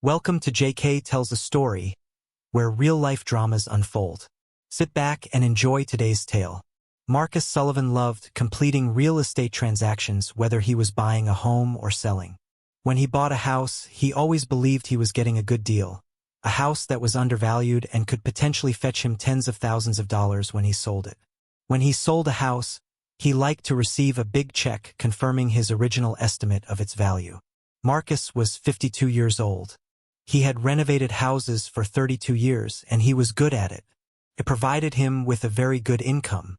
Welcome to JK Tells a Story, where real-life dramas unfold. Sit back and enjoy today's tale. Marcus Sullivan loved completing real estate transactions, whether he was buying a home or selling. When he bought a house, he always believed he was getting a good deal, a house that was undervalued and could potentially fetch him tens of thousands of dollars when he sold it. When he sold a house, he liked to receive a big check confirming his original estimate of its value. Marcus was 52 years old. He had renovated houses for 32 years, and he was good at it. It provided him with a very good income.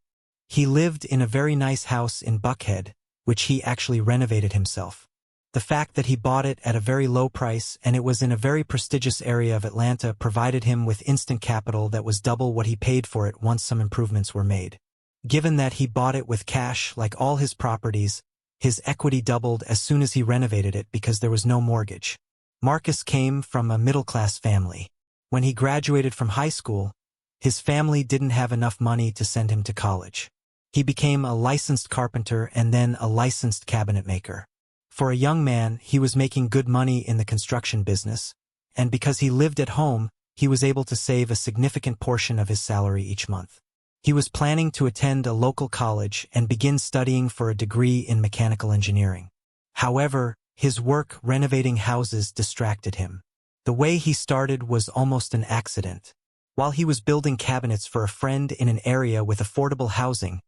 He lived in a very nice house in Buckhead, which he actually renovated himself. The fact that he bought it at a very low price and it was in a very prestigious area of Atlanta provided him with instant capital that was double what he paid for it once some improvements were made. Given that he bought it with cash like all his properties, his equity doubled as soon as he renovated it because there was no mortgage. Marcus came from a middle-class family. When he graduated from high school, his family didn't have enough money to send him to college. He became a licensed carpenter and then a licensed cabinet maker. For a young man, he was making good money in the construction business, and because he lived at home, he was able to save a significant portion of his salary each month. He was planning to attend a local college and begin studying for a degree in mechanical engineering. However, his work renovating houses distracted him. The way he started was almost an accident. While he was building cabinets for a friend in an area with affordable housing,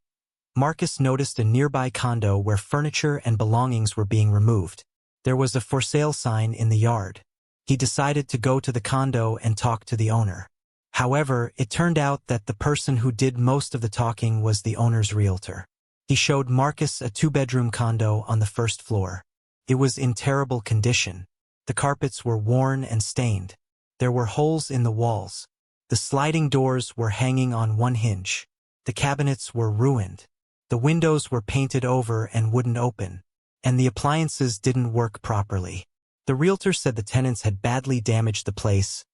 Marcus noticed a nearby condo where furniture and belongings were being removed. There was a for sale sign in the yard. He decided to go to the condo and talk to the owner. However, it turned out that the person who did most of the talking was the owner's realtor. He showed Marcus a two-bedroom condo on the first floor. It was in terrible condition. The carpets were worn and stained. There were holes in the walls. The sliding doors were hanging on one hinge. The cabinets were ruined. The windows were painted over and wouldn't open. And the appliances didn't work properly. The realtor said the tenants had badly damaged the place,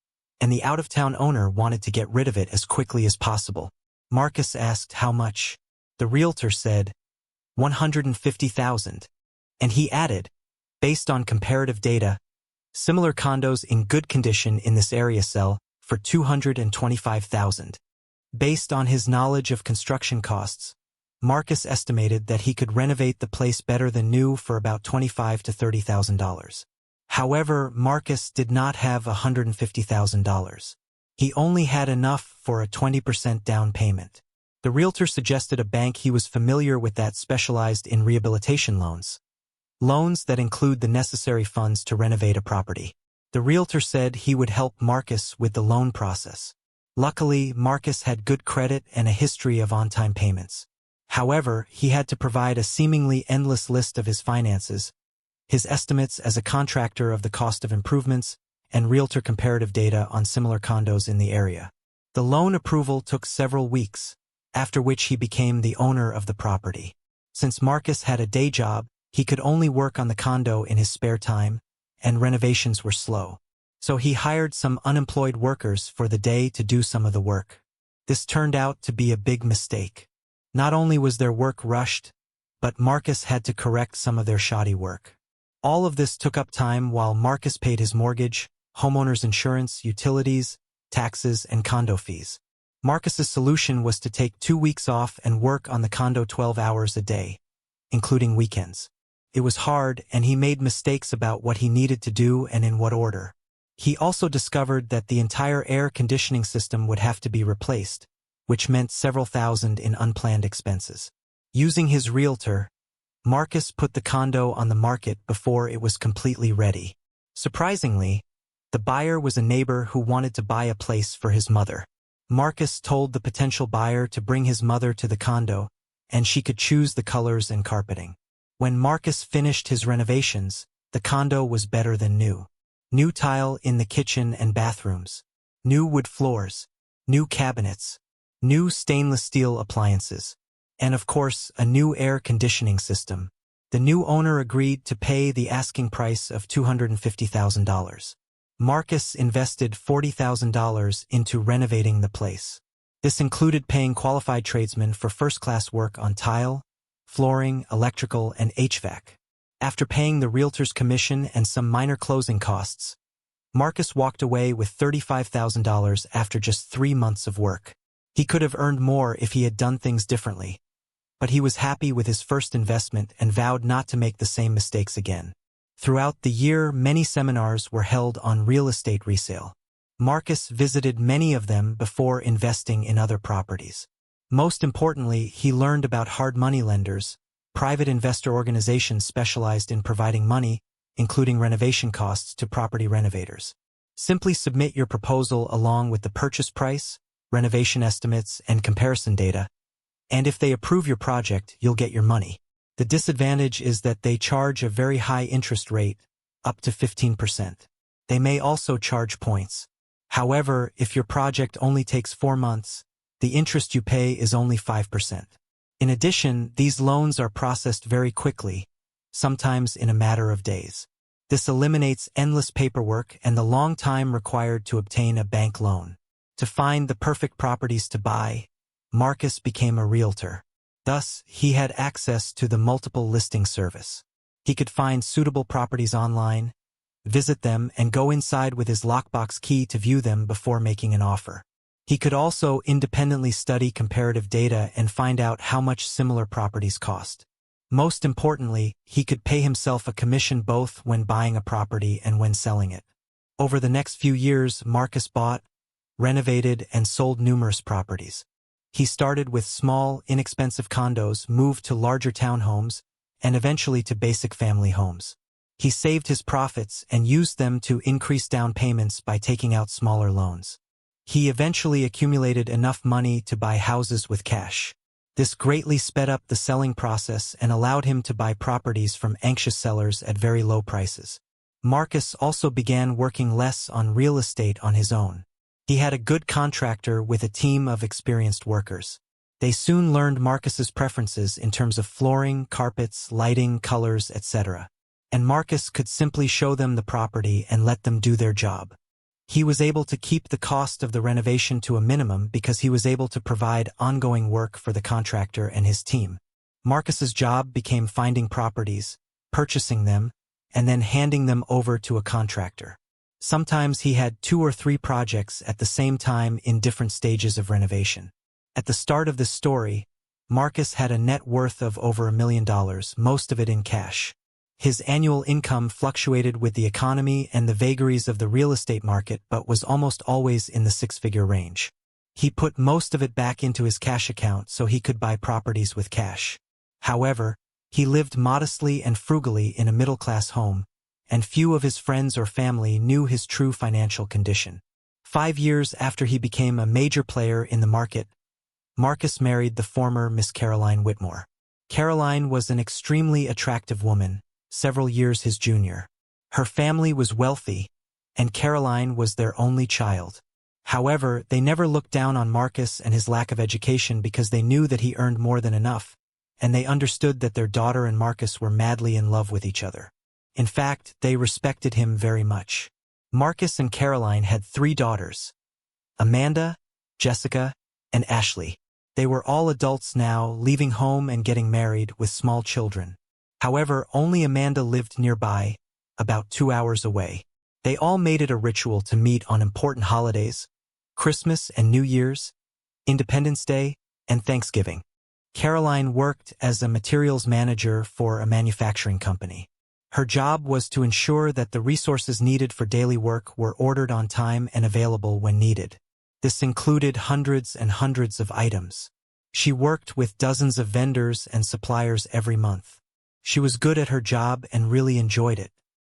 and the out-of-town owner wanted to get rid of it as quickly as possible. Marcus asked how much. The realtor said, $150,000. And he added, based on comparative data, similar condos in good condition in this area sell for $225,000. Based on his knowledge of construction costs, Marcus estimated that he could renovate the place better than new for about $25,000 to $30,000. However, Marcus did not have $150,000. He only had enough for a 20% down payment. The realtor suggested a bank he was familiar with that specialized in rehabilitation loans. Loans that include the necessary funds to renovate a property. The realtor said he would help Marcus with the loan process. Luckily, Marcus had good credit and a history of on-time payments. However, he had to provide a seemingly endless list of his finances, his estimates as a contractor of the cost of improvements, and realtor comparative data on similar condos in the area. The loan approval took several weeks, after which he became the owner of the property. Since Marcus had a day job, he could only work on the condo in his spare time, and renovations were slow. So he hired some unemployed workers for the day to do some of the work. This turned out to be a big mistake. Not only was their work rushed, but Marcus had to correct some of their shoddy work. All of this took up time while Marcus paid his mortgage, homeowner's insurance, utilities, taxes, and condo fees. Marcus's solution was to take 2 weeks off and work on the condo 12 hours a day, including weekends. It was hard, and he made mistakes about what he needed to do and in what order. He also discovered that the entire air conditioning system would have to be replaced, which meant several thousand in unplanned expenses. Using his realtor, Marcus put the condo on the market before it was completely ready. Surprisingly, the buyer was a neighbor who wanted to buy a place for his mother. Marcus told the potential buyer to bring his mother to the condo, and she could choose the colors and carpeting. When Marcus finished his renovations, the condo was better than new. New tile in the kitchen and bathrooms, new wood floors, new cabinets, new stainless steel appliances, and of course, a new air conditioning system. The new owner agreed to pay the asking price of $250,000. Marcus invested $40,000 into renovating the place. This included paying qualified tradesmen for first-class work on tile, flooring, electrical, and HVAC. After paying the realtor's commission and some minor closing costs, Marcus walked away with $35,000 after just 3 months of work. He could have earned more if he had done things differently, but he was happy with his first investment and vowed not to make the same mistakes again. Throughout the year, many seminars were held on real estate resale. Marcus visited many of them before investing in other properties. Most importantly, he learned about hard money lenders, private investor organizations specialized in providing money, including renovation costs, to property renovators. Simply submit your proposal along with the purchase price, renovation estimates, and comparison data, and if they approve your project, you'll get your money. The disadvantage is that they charge a very high interest rate, up to 15%. They may also charge points. However, if your project only takes 4 months, the interest you pay is only 5%. In addition, these loans are processed very quickly, sometimes in a matter of days. This eliminates endless paperwork and the long time required to obtain a bank loan. To find the perfect properties to buy, Marcus became a realtor. Thus, he had access to the multiple listing service. He could find suitable properties online, visit them, and go inside with his lockbox key to view them before making an offer. He could also independently study comparative data and find out how much similar properties cost. Most importantly, he could pay himself a commission both when buying a property and when selling it. Over the next few years, Marcus bought, renovated, and sold numerous properties. He started with small, inexpensive condos, moved to larger townhomes, and eventually to basic family homes. He saved his profits and used them to increase down payments by taking out smaller loans. He eventually accumulated enough money to buy houses with cash. This greatly sped up the selling process and allowed him to buy properties from anxious sellers at very low prices. Marcus also began working less on real estate on his own. He had a good contractor with a team of experienced workers. They soon learned Marcus's preferences in terms of flooring, carpets, lighting, colors, etc. And Marcus could simply show them the property and let them do their job. He was able to keep the cost of the renovation to a minimum because he was able to provide ongoing work for the contractor and his team. Marcus's job became finding properties, purchasing them, and then handing them over to a contractor. Sometimes he had 2 or 3 projects at the same time in different stages of renovation. At the start of this story, Marcus had a net worth of over $1 million, most of it in cash. His annual income fluctuated with the economy and the vagaries of the real estate market but was almost always in the 6-figure range. He put most of it back into his cash account so he could buy properties with cash. However, he lived modestly and frugally in a middle-class home, and few of his friends or family knew his true financial condition. 5 years after he became a major player in the market, Marcus married the former Miss Caroline Whitmore. Caroline was an extremely attractive woman, several years his junior. Her family was wealthy, and Caroline was their only child. However, they never looked down on Marcus and his lack of education because they knew that he earned more than enough, and they understood that their daughter and Marcus were madly in love with each other. In fact, they respected him very much. Marcus and Caroline had 3 daughters: Amanda, Jessica, and Ashley. They were all adults now, leaving home and getting married with small children. However, only Amanda lived nearby, about 2 hours away. They all made it a ritual to meet on important holidays: Christmas and New Year's, Independence Day, and Thanksgiving. Caroline worked as a materials manager for a manufacturing company. Her job was to ensure that the resources needed for daily work were ordered on time and available when needed. This included hundreds and hundreds of items. She worked with dozens of vendors and suppliers every month. She was good at her job and really enjoyed it.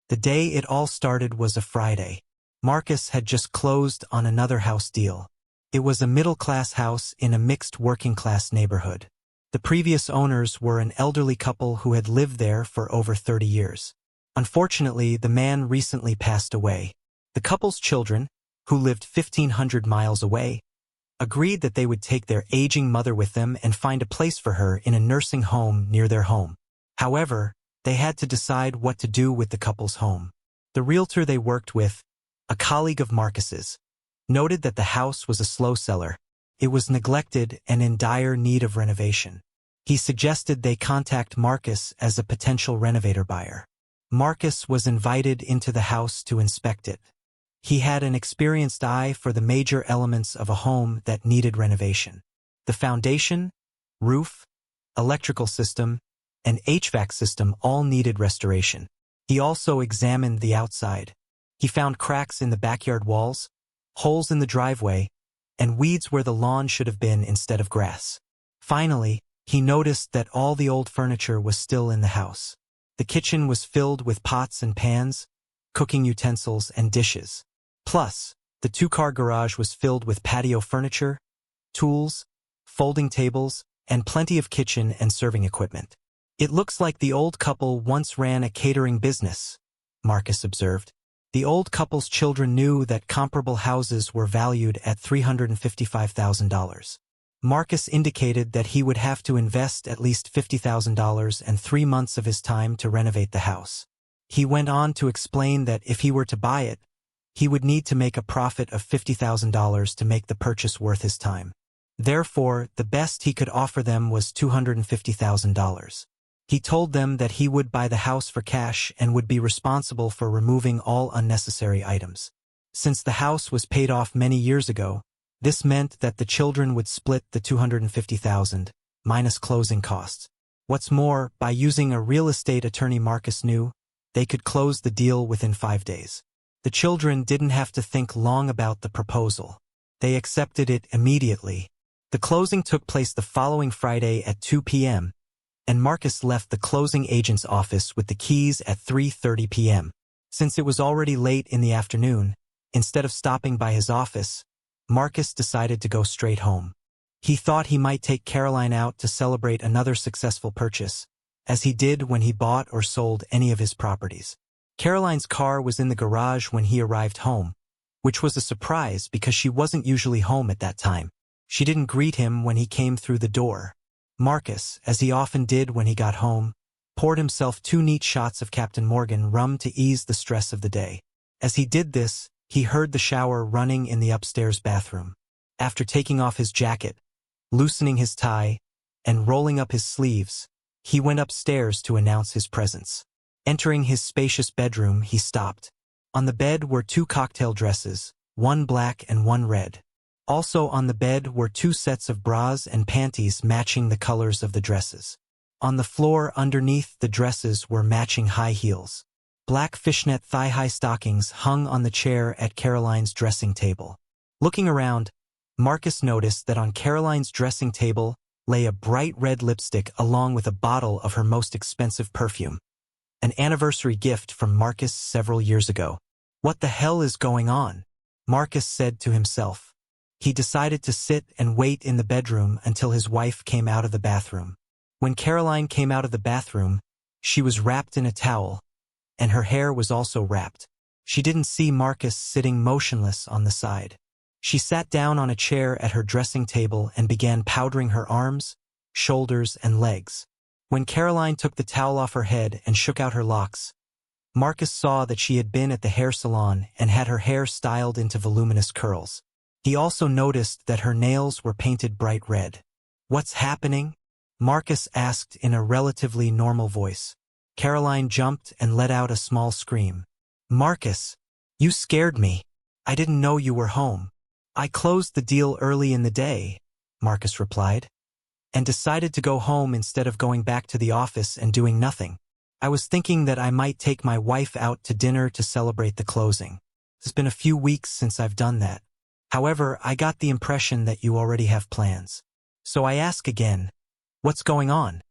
The day it all started was a Friday. Marcus had just closed on another house deal. It was a middle-class house in a mixed working-class neighborhood. The previous owners were an elderly couple who had lived there for over 30 years. Unfortunately, the man recently passed away. The couple's children, who lived 1,500 miles away, agreed that they would take their aging mother with them and find a place for her in a nursing home near their home. However, they had to decide what to do with the couple's home. The realtor they worked with, a colleague of Marcus's, noted that the house was a slow seller. It was neglected and in dire need of renovation. He suggested they contact Marcus as a potential renovator buyer. Marcus was invited into the house to inspect it. He had an experienced eye for the major elements of a home that needed renovation. The foundation, roof, electrical system, and HVAC system all needed restoration. He also examined the outside. He found cracks in the backyard walls, holes in the driveway, and weeds where the lawn should have been instead of grass. Finally, he noticed that all the old furniture was still in the house. The kitchen was filled with pots and pans, cooking utensils, and dishes. Plus, the two-car garage was filled with patio furniture, tools, folding tables, and plenty of kitchen and serving equipment. "It looks like the old couple once ran a catering business," Marcus observed. The old couple's children knew that comparable houses were valued at $355,000. Marcus indicated that he would have to invest at least $50,000 and 3 months of his time to renovate the house. He went on to explain that if he were to buy it, he would need to make a profit of $50,000 to make the purchase worth his time. Therefore, the best he could offer them was $250,000. He told them that he would buy the house for cash and would be responsible for removing all unnecessary items. Since the house was paid off many years ago, this meant that the children would split the $250,000, minus closing costs. What's more, by using a real estate attorney Marcus knew, they could close the deal within 5 days. The children didn't have to think long about the proposal. They accepted it immediately. The closing took place the following Friday at 2 p.m., and Marcus left the closing agent's office with the keys at 3:30 p.m. Since it was already late in the afternoon, instead of stopping by his office, Marcus decided to go straight home. He thought he might take Caroline out to celebrate another successful purchase, as he did when he bought or sold any of his properties. Caroline's car was in the garage when he arrived home, which was a surprise because she wasn't usually home at that time. She didn't greet him when he came through the door. Marcus, as he often did when he got home, poured himself 2 neat shots of Captain Morgan rum to ease the stress of the day. As he did this, he heard the shower running in the upstairs bathroom. After taking off his jacket, loosening his tie, and rolling up his sleeves, he went upstairs to announce his presence. Entering his spacious bedroom, he stopped. On the bed were 2 cocktail dresses, one black and one red. Also on the bed were 2 sets of bras and panties matching the colors of the dresses. On the floor underneath the dresses were matching high heels. Black fishnet thigh-high stockings hung on the chair at Caroline's dressing table. Looking around, Marcus noticed that on Caroline's dressing table lay a bright red lipstick along with a bottle of her most expensive perfume. An anniversary gift from Marcus several years ago. "What the hell is going on?" Marcus said to himself. He decided to sit and wait in the bedroom until his wife came out of the bathroom. When Caroline came out of the bathroom, she was wrapped in a towel, and her hair was also wrapped. She didn't see Marcus sitting motionless on the side. She sat down on a chair at her dressing table and began powdering her arms, shoulders, and legs. When Caroline took the towel off her head and shook out her locks, Marcus saw that she had been at the hair salon and had her hair styled into voluminous curls. He also noticed that her nails were painted bright red. "What's happening?" Marcus asked in a relatively normal voice. Caroline jumped and let out a small scream. "Marcus, you scared me. I didn't know you were home." "I closed the deal early in the day," Marcus replied, "and decided to go home instead of going back to the office and doing nothing. I was thinking that I might take my wife out to dinner to celebrate the closing. It's been a few weeks since I've done that. However, I got the impression that you already have plans. So I ask again, what's going on?"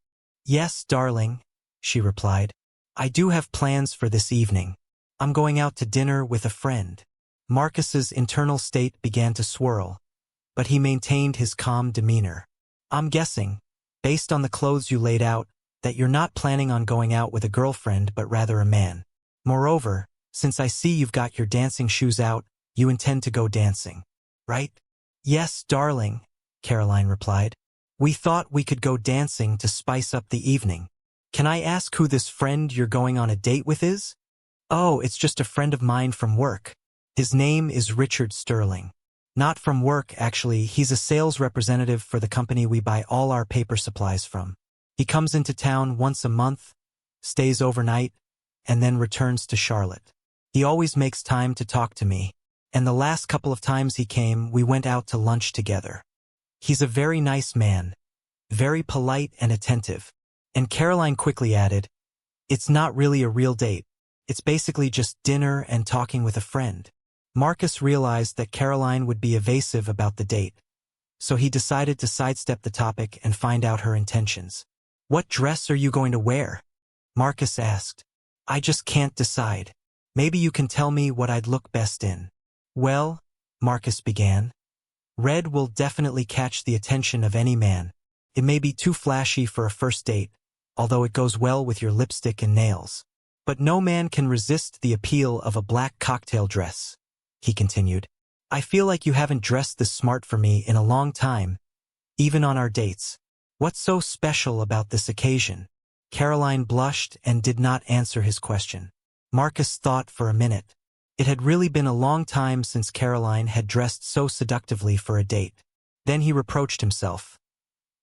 "Yes, darling," she replied. "I do have plans for this evening. I'm going out to dinner with a friend." Marcus's internal state began to swirl, but he maintained his calm demeanor. "I'm guessing, based on the clothes you laid out, that you're not planning on going out with a girlfriend but rather a man. Moreover, since I see you've got your dancing shoes out, you intend to go dancing, right?" "Yes, darling," Caroline replied. "We thought we could go dancing to spice up the evening. Can I ask who this friend you're going on a date with is?" "Oh, it's just a friend of mine from work. His name is Richard Sterling." "Not from work, actually. He's a sales representative for the company we buy all our paper supplies from. He comes into town once a month, stays overnight, and then returns to Charlotte. He always makes time to talk to me. And the last couple of times he came, we went out to lunch together. He's a very nice man, very polite and attentive." And Caroline quickly added, "It's not really a real date. It's basically just dinner and talking with a friend." Marcus realized that Caroline would be evasive about the date, so he decided to sidestep the topic and find out her intentions. "What dress are you going to wear?" Marcus asked. "I just can't decide. Maybe you can tell me what I'd look best in." "Well," Marcus began, "red will definitely catch the attention of any man. It may be too flashy for a first date, although it goes well with your lipstick and nails. But no man can resist the appeal of a black cocktail dress," he continued. "I feel like you haven't dressed this smart for me in a long time, even on our dates. What's so special about this occasion?" Caroline blushed and did not answer his question. Marcus thought for a minute. It had really been a long time since Caroline had dressed so seductively for a date. Then he reproached himself.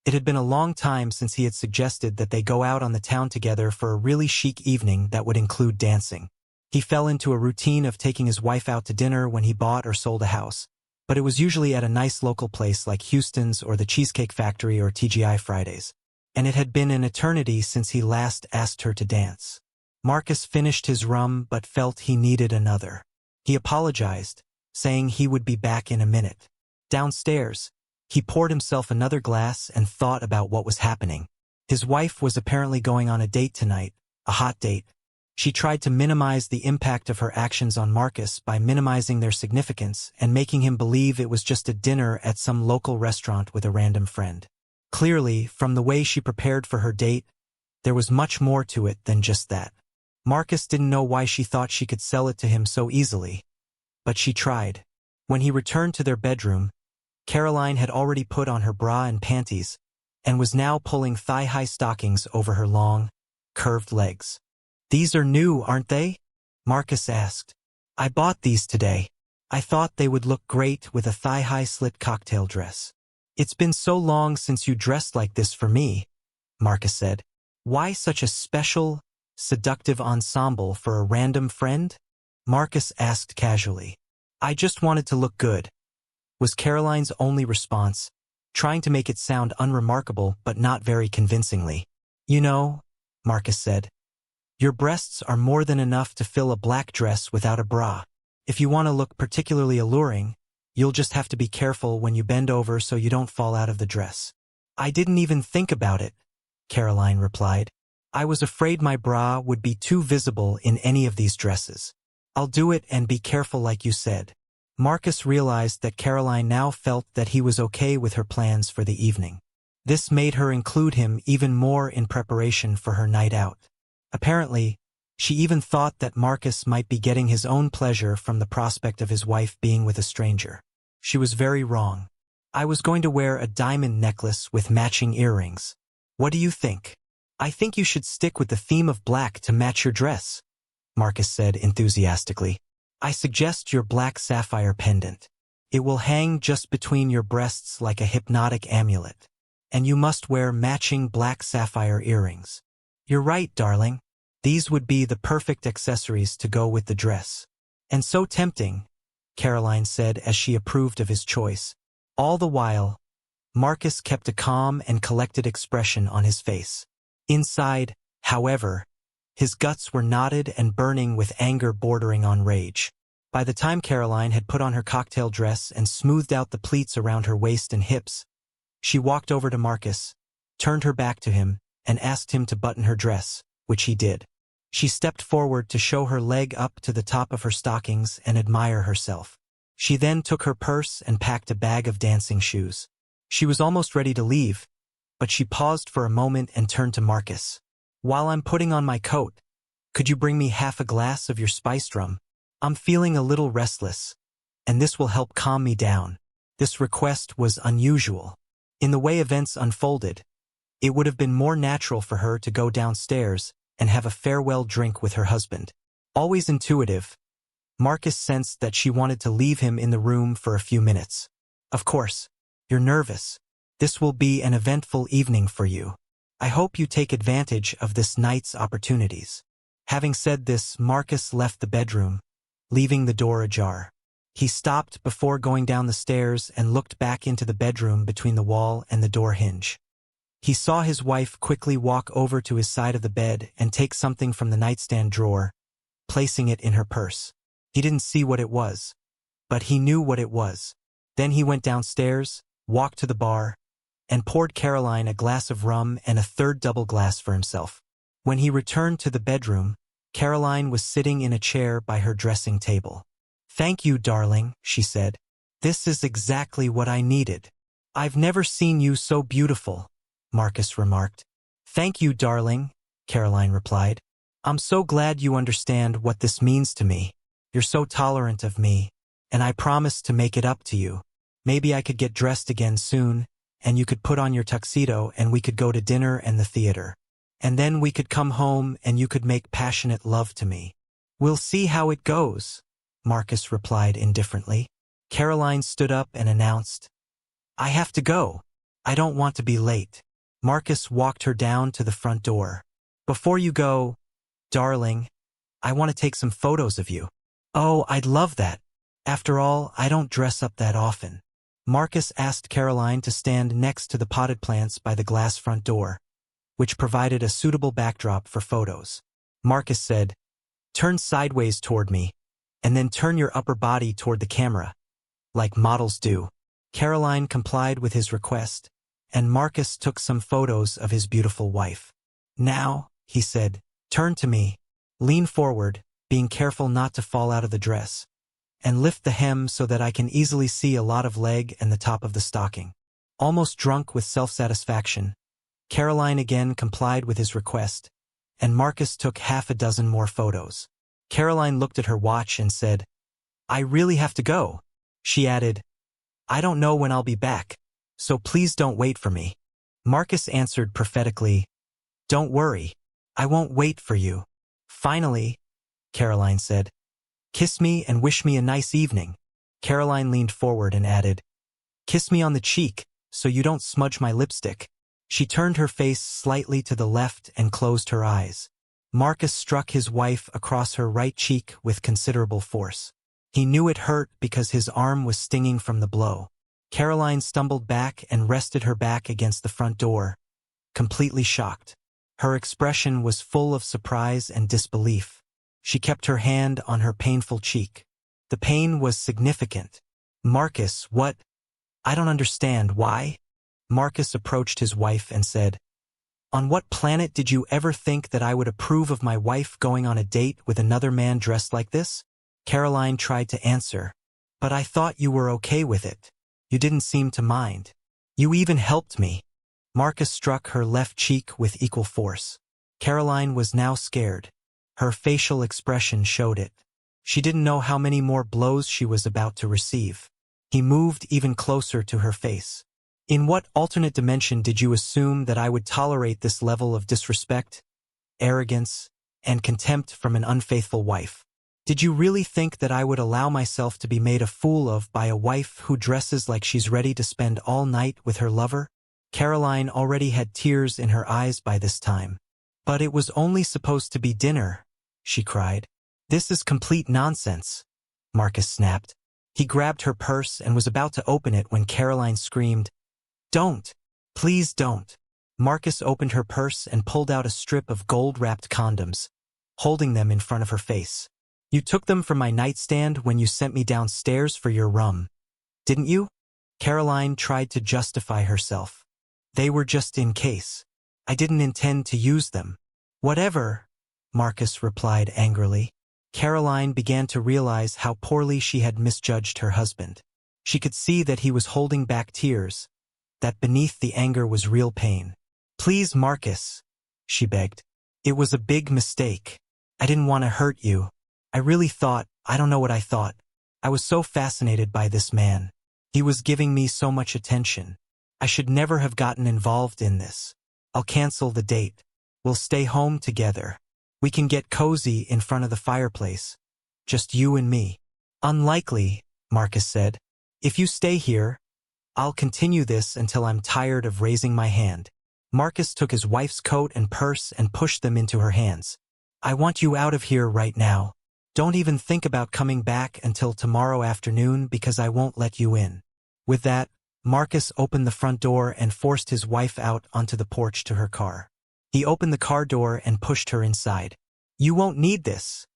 It had been a long time since he had suggested that they go out on the town together for a really chic evening that would include dancing. He fell into a routine of taking his wife out to dinner when he bought or sold a house, but it was usually at a nice local place like Houston's or the Cheesecake Factory or TGI Fridays. And it had been an eternity since he last asked her to dance. Marcus finished his rum but felt he needed another. He apologized, saying he would be back in a minute. Downstairs, he poured himself another glass and thought about what was happening. His wife was apparently going on a date tonight, a hot date. She tried to minimize the impact of her actions on Marcus by minimizing their significance and making him believe it was just a dinner at some local restaurant with a random friend. Clearly, from the way she prepared for her date, there was much more to it than just that. Marcus didn't know why she thought she could sell it to him so easily, but she tried. When he returned to their bedroom, Caroline had already put on her bra and panties and was now pulling thigh-high stockings over her long, curved legs. "These are new, aren't they?" Marcus asked. "I bought these today. I thought they would look great with a thigh-high slit cocktail dress." "It's been so long since you dressed like this for me," Marcus said. "Why such a special, seductive ensemble for a random friend?" Marcus asked casually. "I just wanted to look good," was Caroline's only response, trying to make it sound unremarkable but not very convincingly. "You know," Marcus said, "your breasts are more than enough to fill a black dress without a bra. If you want to look particularly alluring, you'll just have to be careful when you bend over so you don't fall out of the dress." "I didn't even think about it," Caroline replied. "I was afraid my bra would be too visible in any of these dresses. I'll do it and be careful like you said." Marcus realized that Caroline now felt that he was okay with her plans for the evening. This made her include him even more in preparation for her night out. Apparently, she even thought that Marcus might be getting his own pleasure from the prospect of his wife being with a stranger. She was very wrong. "I was going to wear a diamond necklace with matching earrings. What do you think?" "I think you should stick with the theme of black to match your dress," Marcus said enthusiastically. "I suggest your black sapphire pendant. It will hang just between your breasts like a hypnotic amulet. And you must wear matching black sapphire earrings." "You're right, darling. These would be the perfect accessories to go with the dress." "And so tempting," Caroline said as she approved of his choice. All the while, Marcus kept a calm and collected expression on his face. Inside, however, his guts were knotted and burning with anger bordering on rage. By the time Caroline had put on her cocktail dress and smoothed out the pleats around her waist and hips, she walked over to Marcus, turned her back to him, and asked him to button her dress, which he did. She stepped forward to show her leg up to the top of her stockings and admire herself. She then took her purse and packed a bag of dancing shoes. She was almost ready to leave, but she paused for a moment and turned to Marcus. "While I'm putting on my coat, could you bring me half a glass of your spiced rum? I'm feeling a little restless, and this will help calm me down." This request was unusual. In the way events unfolded, it would have been more natural for her to go downstairs and have a farewell drink with her husband. Always intuitive, Marcus sensed that she wanted to leave him in the room for a few minutes. "Of course, you're nervous. This will be an eventful evening for you. I hope you take advantage of this night's opportunities." Having said this, Marcus left the bedroom, leaving the door ajar. He stopped before going down the stairs and looked back into the bedroom between the wall and the door hinge. He saw his wife quickly walk over to his side of the bed and take something from the nightstand drawer, placing it in her purse. He didn't see what it was, but he knew what it was. Then he went downstairs, walked to the bar, and poured Caroline a glass of rum and a third double glass for himself. When he returned to the bedroom, Caroline was sitting in a chair by her dressing table. "Thank you, darling," she said. "This is exactly what I needed." "I've never seen you so beautiful," Marcus remarked. "Thank you, darling," Caroline replied. "I'm so glad you understand what this means to me. You're so tolerant of me, and I promise to make it up to you. Maybe I could get dressed again soon, and you could put on your tuxedo and we could go to dinner and the theater. And then we could come home and you could make passionate love to me." "We'll see how it goes," Marcus replied indifferently. Caroline stood up and announced, "I have to go. I don't want to be late." Marcus walked her down to the front door. "Before you go, darling, I want to take some photos of you." "Oh, I'd love that. After all, I don't dress up that often." Marcus asked Caroline to stand next to the potted plants by the glass front door, which provided a suitable backdrop for photos. Marcus said, "Turn sideways toward me, and then turn your upper body toward the camera, like models do." Caroline complied with his request, and Marcus took some photos of his beautiful wife. "Now," he said, "turn to me, lean forward, being careful not to fall out of the dress, and lift the hem so that I can easily see a lot of leg and the top of the stocking." Almost drunk with self-satisfaction, Caroline again complied with his request, and Marcus took half a dozen more photos. Caroline looked at her watch and said, "I really have to go." She added, "I don't know when I'll be back, so please don't wait for me." Marcus answered prophetically, "Don't worry, I won't wait for you." "Finally," Caroline said, "kiss me and wish me a nice evening." Caroline leaned forward and added, "Kiss me on the cheek, so you don't smudge my lipstick." She turned her face slightly to the left and closed her eyes. Marcus struck his wife across her right cheek with considerable force. He knew it hurt because his arm was stinging from the blow. Caroline stumbled back and rested her back against the front door, completely shocked. Her expression was full of surprise and disbelief. She kept her hand on her painful cheek. The pain was significant. "Marcus, what? I don't understand. Why?" Marcus approached his wife and said, "On what planet did you ever think that I would approve of my wife going on a date with another man dressed like this?" Caroline tried to answer, "But I thought you were okay with it. You didn't seem to mind. You even helped me." Marcus struck her left cheek with equal force. Caroline was now scared. Her facial expression showed it. She didn't know how many more blows she was about to receive. He moved even closer to her face. "In what alternate dimension did you assume that I would tolerate this level of disrespect, arrogance, and contempt from an unfaithful wife? Did you really think that I would allow myself to be made a fool of by a wife who dresses like she's ready to spend all night with her lover?" Caroline already had tears in her eyes by this time. "But it was only supposed to be dinner," she cried. "This is complete nonsense," Marcus snapped. He grabbed her purse and was about to open it when Caroline screamed, "Don't! Please don't!" Marcus opened her purse and pulled out a strip of gold-wrapped condoms, holding them in front of her face. "You took them from my nightstand when you sent me downstairs for your rum, didn't you?" Caroline tried to justify herself. "They were just in case. I didn't intend to use them." "Whatever," Marcus replied angrily. Caroline began to realize how poorly she had misjudged her husband. She could see that he was holding back tears, that beneath the anger was real pain. "Please, Marcus," she begged. "It was a big mistake. I didn't want to hurt you. I really thought, I don't know what I thought. I was so fascinated by this man. He was giving me so much attention. I should never have gotten involved in this. I'll cancel the date. We'll stay home together. We can get cozy in front of the fireplace. Just you and me." "Unlikely," Marcus said. "If you stay here, I'll continue this until I'm tired of raising my hand." Marcus took his wife's coat and purse and pushed them into her hands. "I want you out of here right now. Don't even think about coming back until tomorrow afternoon because I won't let you in." With that, Marcus opened the front door and forced his wife out onto the porch to her car. He opened the car door and pushed her inside. "You won't need this,"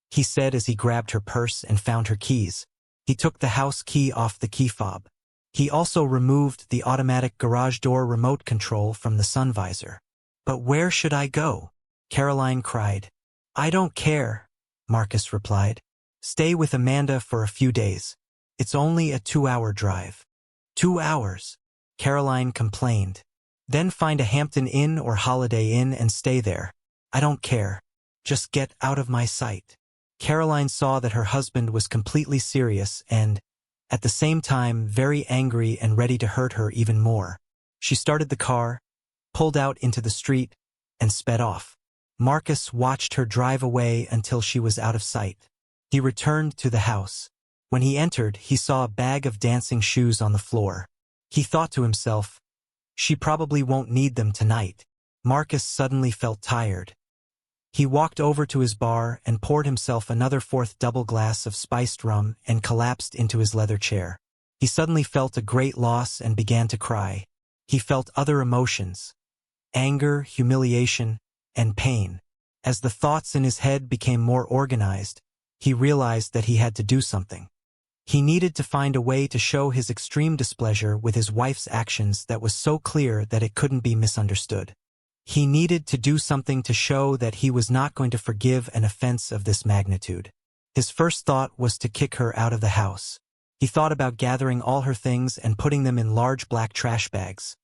he said as he grabbed her purse and found her keys. He took the house key off the key fob. He also removed the automatic garage door remote control from the sun visor. "But where should I go?" Caroline cried. "I don't care," Marcus replied. "Stay with Amanda for a few days. It's only a 2-hour drive." 2 hours, Caroline complained. "Then find a Hampton Inn or Holiday Inn and stay there." "I don't care. Just get out of my sight." Caroline saw that her husband was completely serious and, at the same time, very angry and ready to hurt her even more. She started the car, pulled out into the street, and sped off. Marcus watched her drive away until she was out of sight. He returned to the house. When he entered, he saw a bag of dancing shoes on the floor. He thought to himself, "She probably won't need them tonight." Marcus suddenly felt tired. He walked over to his bar and poured himself another 4th double glass of spiced rum and collapsed into his leather chair. He suddenly felt a great loss and began to cry. He felt other emotions: anger, humiliation, and pain. As the thoughts in his head became more organized, he realized that he had to do something. He needed to find a way to show his extreme displeasure with his wife's actions that was so clear that it couldn't be misunderstood. He needed to do something to show that he was not going to forgive an offense of this magnitude. His first thought was to kick her out of the house. He thought about gathering all her things and putting them in large black trash bags,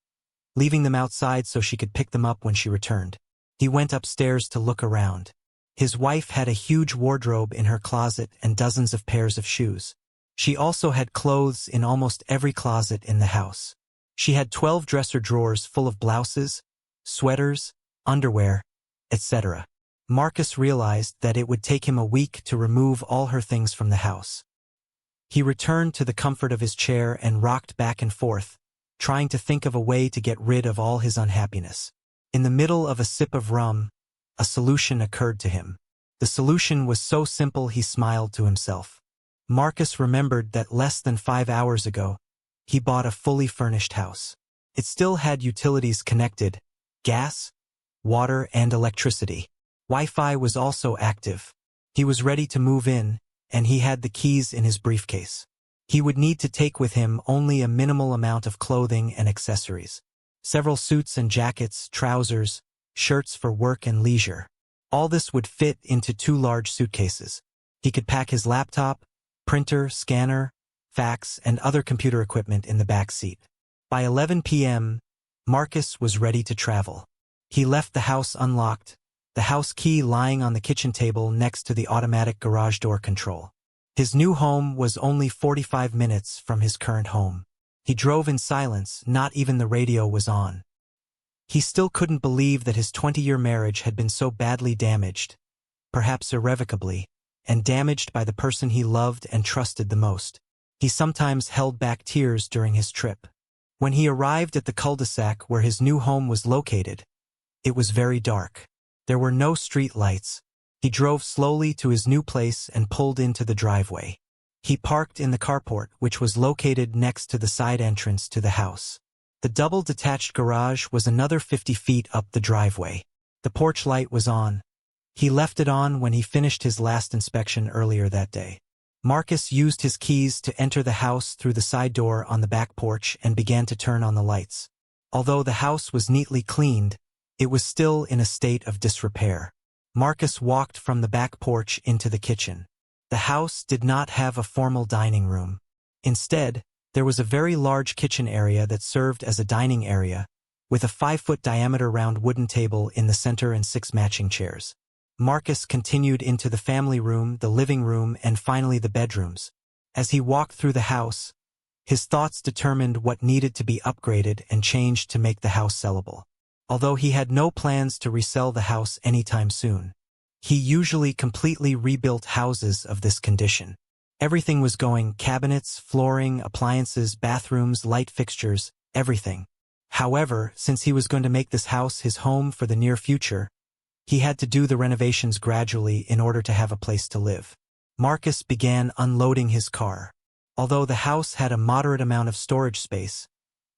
leaving them outside so she could pick them up when she returned. He went upstairs to look around. His wife had a huge wardrobe in her closet and dozens of pairs of shoes. She also had clothes in almost every closet in the house. She had 12 dresser drawers full of blouses, sweaters, underwear, etc. Marcus realized that it would take him a week to remove all her things from the house. He returned to the comfort of his chair and rocked back and forth, trying to think of a way to get rid of all his unhappiness. In the middle of a sip of rum, a solution occurred to him. The solution was so simple he smiled to himself. Marcus remembered that less than 5 hours ago, he bought a fully furnished house. It still had utilities connected: gas, water, and electricity. Wi-Fi was also active. He was ready to move in, and he had the keys in his briefcase. He would need to take with him only a minimal amount of clothing and accessories. Several suits and jackets, trousers, shirts for work and leisure. All this would fit into 2 large suitcases. He could pack his laptop, printer, scanner, fax, and other computer equipment in the back seat. By 11 p.m., Marcus was ready to travel. He left the house unlocked, the house key lying on the kitchen table next to the automatic garage door control. His new home was only 45 minutes from his current home. He drove in silence, not even the radio was on. He still couldn't believe that his 20-year marriage had been so badly damaged, perhaps irrevocably, and damaged by the person he loved and trusted the most. He sometimes held back tears during his trip. When he arrived at the cul-de-sac where his new home was located, it was very dark. There were no street lights. He drove slowly to his new place and pulled into the driveway. He parked in the carport, which was located next to the side entrance to the house. The double-detached garage was another 50 feet up the driveway. The porch light was on. He left it on when he finished his last inspection earlier that day. Marcus used his keys to enter the house through the side door on the back porch and began to turn on the lights. Although the house was neatly cleaned, it was still in a state of disrepair. Marcus walked from the back porch into the kitchen. The house did not have a formal dining room. Instead, there was a very large kitchen area that served as a dining area, with a 5-foot diameter round wooden table in the center and 6 matching chairs. Marcus continued into the family room, the living room, and finally the bedrooms. As he walked through the house, his thoughts determined what needed to be upgraded and changed to make the house sellable. Although he had no plans to resell the house anytime soon, he usually completely rebuilt houses of this condition. Everything was going: cabinets, flooring, appliances, bathrooms, light fixtures, everything. However, since he was going to make this house his home for the near future, He had to do the renovations gradually in order to have a place to live. Marcus began unloading his car. Although the house had a moderate amount of storage space,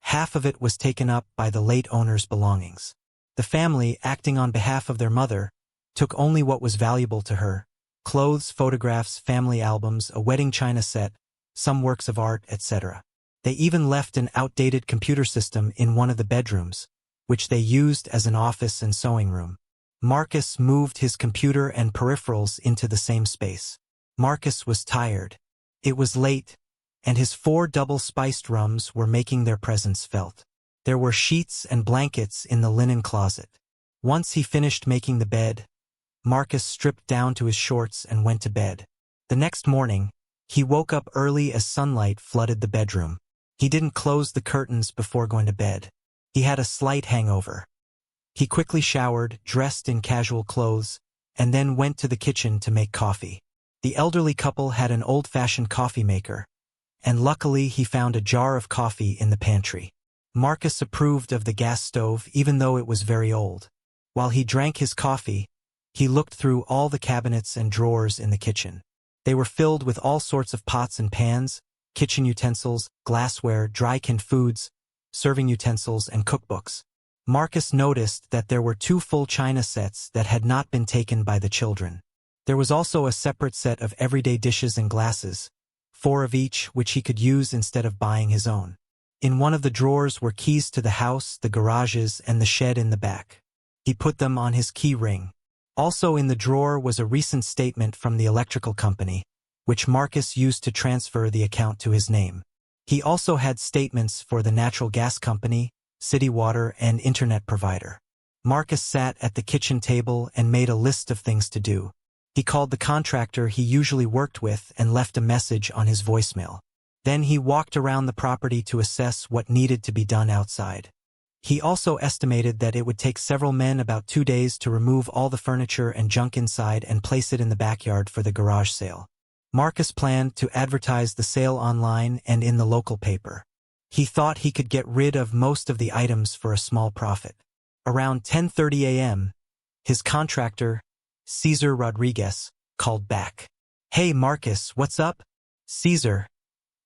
half of it was taken up by the late owner's belongings. The family, acting on behalf of their mother, took only what was valuable to her: clothes, photographs, family albums, a wedding china set, some works of art, etc. They even left an outdated computer system in one of the bedrooms, which they used as an office and sewing room. Marcus moved his computer and peripherals into the same space. Marcus was tired. It was late, and his 4 double-spiced rums were making their presence felt. There were sheets and blankets in the linen closet. Once he finished making the bed, Marcus stripped down to his shorts and went to bed. The next morning, he woke up early as sunlight flooded the bedroom. He didn't close the curtains before going to bed. He had a slight hangover. He quickly showered, dressed in casual clothes, and then went to the kitchen to make coffee. The elderly couple had an old-fashioned coffee maker, and luckily he found a jar of coffee in the pantry. Marcus approved of the gas stove even though it was very old. While he drank his coffee, he looked through all the cabinets and drawers in the kitchen. They were filled with all sorts of pots and pans, kitchen utensils, glassware, dry-canned foods, serving utensils, and cookbooks. Marcus noticed that there were 2 full china sets that had not been taken by the children. There was also a separate set of everyday dishes and glasses, 4 of each, which he could use instead of buying his own. In one of the drawers were keys to the house, the garages, and the shed in the back. He put them on his key ring. Also in the drawer was a recent statement from the electrical company, which Marcus used to transfer the account to his name. He also had statements for the natural gas company, city water, and internet provider. Marcus sat at the kitchen table and made a list of things to do. He called the contractor he usually worked with and left a message on his voicemail. Then he walked around the property to assess what needed to be done outside. He also estimated that it would take several men about 2 days to remove all the furniture and junk inside and place it in the backyard for the garage sale. Marcus planned to advertise the sale online and in the local paper. He thought he could get rid of most of the items for a small profit. Around 10:30 a.m., his contractor, Cesar Rodriguez, called back. "Hey Marcus, what's up?" "Cesar,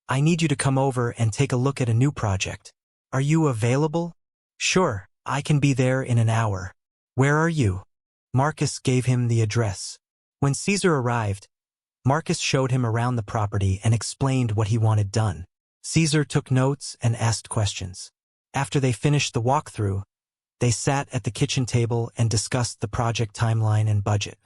I need you to come over and take a look at a new project. Are you available?" "Sure, I can be there in an hour." "Where are you?" Marcus gave him the address. When Cesar arrived, Marcus showed him around the property and explained what he wanted done. Cesar took notes and asked questions. After they finished the walkthrough, they sat at the kitchen table and discussed the project timeline and budget.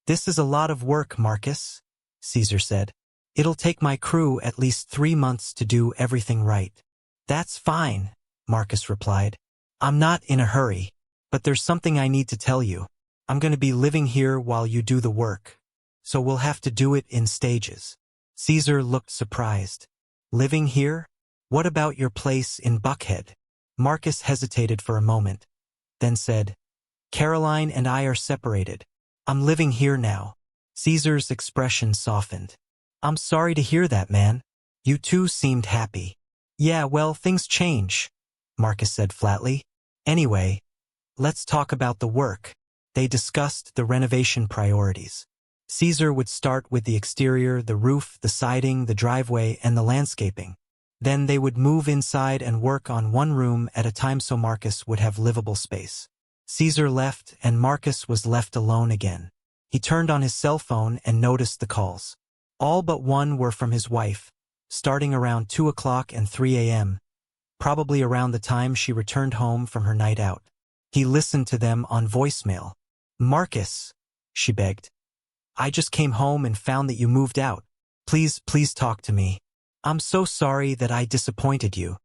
"This is a lot of work, Marcus," Cesar said. "It'll take my crew at least 3 months to do everything right." "That's fine," Marcus replied. "I'm not in a hurry, but there's something I need to tell you. I'm going to be living here while you do the work, so we'll have to do it in stages." Cesar looked surprised. "Living here? What about your place in Buckhead?" Marcus hesitated for a moment, then said, "Caroline and I are separated. I'm living here now." Cesar's expression softened. "I'm sorry to hear that, man. You two seemed happy." "Yeah, well, things change," Marcus said flatly. "Anyway, let's talk about the work." They discussed the renovation priorities. Cesar would start with the exterior, the roof, the siding, the driveway, and the landscaping. Then they would move inside and work on one room at a time so Marcus would have livable space. Cesar left and Marcus was left alone again. He turned on his cell phone and noticed the calls. All but one were from his wife, starting around 2 o'clock and 3 a.m., probably around the time she returned home from her night out. He listened to them on voicemail. "Marcus," she begged, "I just came home and found that you moved out. Please talk to me. I'm so sorry that I disappointed you,"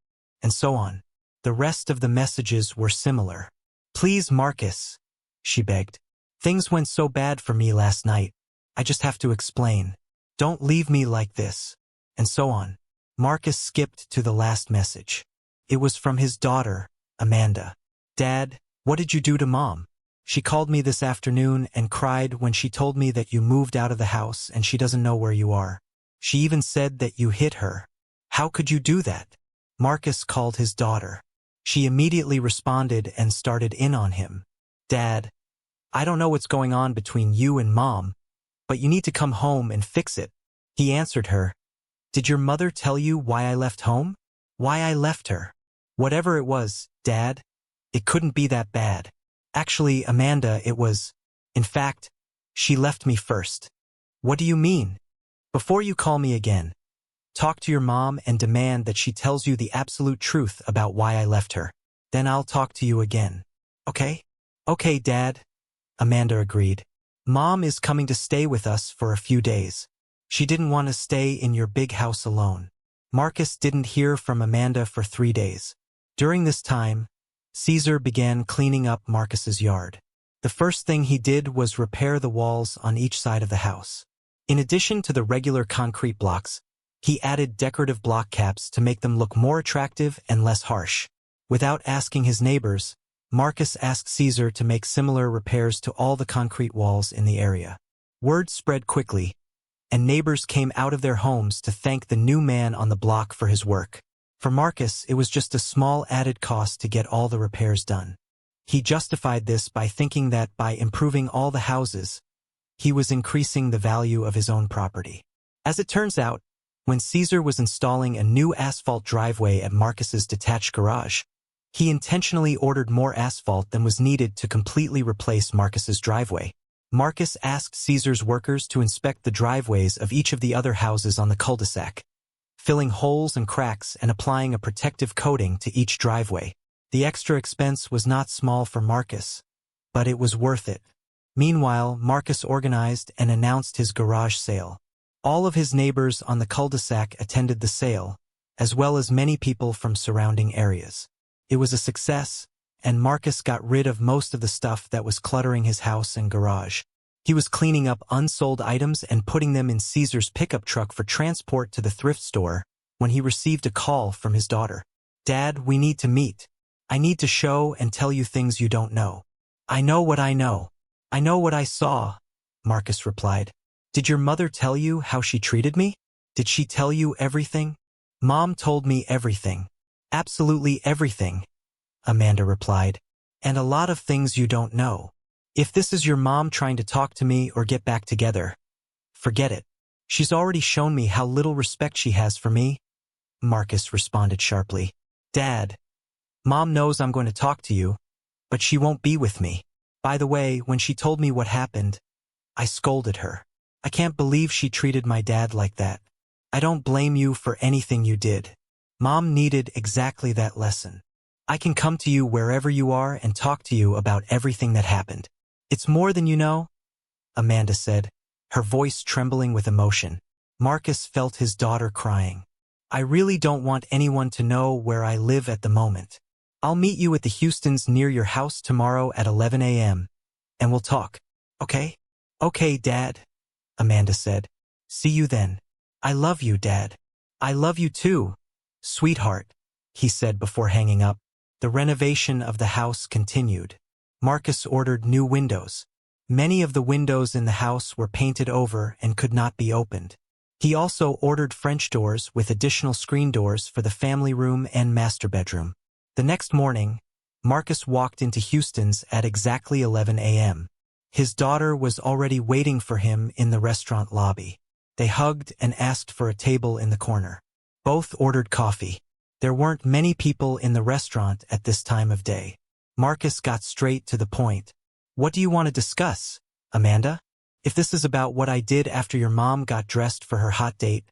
and so on. The rest of the messages were similar. "Please, Marcus," she begged. "Things went so bad for me last night. I just have to explain. Don't leave me like this," and so on. Marcus skipped to the last message. It was from his daughter, Amanda. "Dad, what did you do to Mom? She called me this afternoon and cried when she told me that you moved out of the house and she doesn't know where you are. She even said that you hit her. How could you do that?" Marcus called his daughter. She immediately responded and started in on him. "Dad, I don't know what's going on between you and Mom, but you need to come home and fix it. He answered her. Did your mother tell you why I left home? Why I left her? Whatever it was, Dad, it couldn't be that bad. Actually, Amanda, it was. In fact, she left me first. What do you mean? Before you call me again, talk to your mom and demand that she tells you the absolute truth about why I left her. Then I'll talk to you again. Okay? Okay, Dad. Amanda agreed. Mom is coming to stay with us for a few days. She didn't want to stay in your big house alone. Marcus didn't hear from Amanda for 3 days. During this time, Caesar began cleaning up Marcus's yard. The first thing he did was repair the walls on each side of the house. In addition to the regular concrete blocks, he added decorative block caps to make them look more attractive and less harsh. Without asking his neighbors, Marcus asked Caesar to make similar repairs to all the concrete walls in the area. Word spread quickly, and neighbors came out of their homes to thank the new man on the block for his work. For Marcus, it was just a small added cost to get all the repairs done. He justified this by thinking that by improving all the houses, he was increasing the value of his own property. As it turns out, when Caesar was installing a new asphalt driveway at Marcus's detached garage, he intentionally ordered more asphalt than was needed to completely replace Marcus's driveway. Marcus asked Caesar's workers to inspect the driveways of each of the other houses on the cul-de-sac, filling holes and cracks and applying a protective coating to each driveway. The extra expense was not small for Marcus, but it was worth it. Meanwhile, Marcus organized and announced his garage sale. All of his neighbors on the cul-de-sac attended the sale, as well as many people from surrounding areas. It was a success, and Marcus got rid of most of the stuff that was cluttering his house and garage. He was cleaning up unsold items and putting them in Caesar's pickup truck for transport to the thrift store when he received a call from his daughter. Dad, we need to meet. I need to show and tell you things you don't know. I know what I know. I know what I saw, Marcus replied. Did your mother tell you how she treated me? Did she tell you everything? Mom told me everything. Absolutely everything, Amanda replied. And a lot of things you don't know. If this is your mom trying to talk to me or get back together, forget it. She's already shown me how little respect she has for me, Marcus responded sharply. Dad, Mom knows I'm going to talk to you, but she won't be with me. By the way, when she told me what happened, I scolded her. I can't believe she treated my dad like that. I don't blame you for anything you did. Mom needed exactly that lesson. I can come to you wherever you are and talk to you about everything that happened. It's more than you know, Amanda said, her voice trembling with emotion. Marcus felt his daughter crying. I really don't want anyone to know where I live at the moment. I'll meet you at the Houstons near your house tomorrow at 11 a.m., and we'll talk. Okay? Okay, Dad, Amanda said. See you then. I love you, Dad. I love you too, sweetheart, he said before hanging up. The renovation of the house continued. Marcus ordered new windows. Many of the windows in the house were painted over and could not be opened. He also ordered French doors with additional screen doors for the family room and master bedroom. The next morning, Marcus walked into Houston's at exactly 11 a.m. His daughter was already waiting for him in the restaurant lobby. They hugged and asked for a table in the corner. Both ordered coffee. There weren't many people in the restaurant at this time of day. Marcus got straight to the point. What do you want to discuss, Amanda? If this is about what I did after your mom got dressed for her hot date,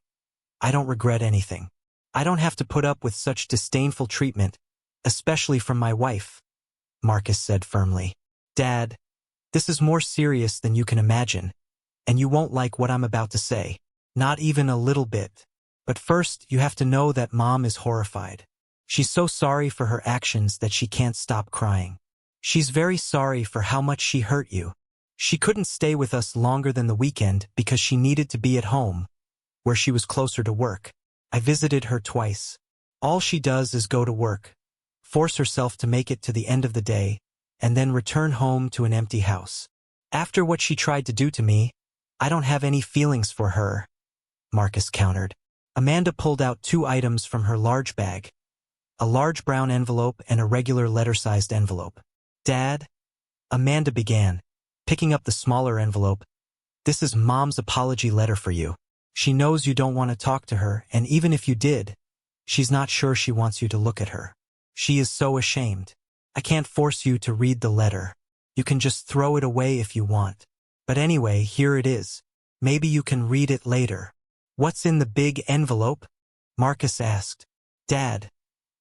I don't regret anything. I don't have to put up with such disdainful treatment, especially from my wife, Marcus said firmly. Dad, this is more serious than you can imagine, and you won't like what I'm about to say. Not even a little bit. But first, you have to know that Mom is horrified. She's so sorry for her actions that she can't stop crying. She's very sorry for how much she hurt you. She couldn't stay with us longer than the weekend because she needed to be at home, where she was closer to work. I visited her twice. All she does is go to work, force herself to make it to the end of the day, and then return home to an empty house. After what she tried to do to me, I don't have any feelings for her, Marcus countered. Amanda pulled out 2 items from her large bag, a large brown envelope and a regular letter-sized envelope. Dad, Amanda began, Picking up the smaller envelope, "This is Mom's apology letter for you. She knows you don't want to talk to her, and even if you did, she's not sure she wants you to look at her. She is so ashamed. I can't force you to read the letter. You can just throw it away if you want. But anyway, here it is. Maybe you can read it later." "What's in the big envelope?" Marcus asked. "Dad,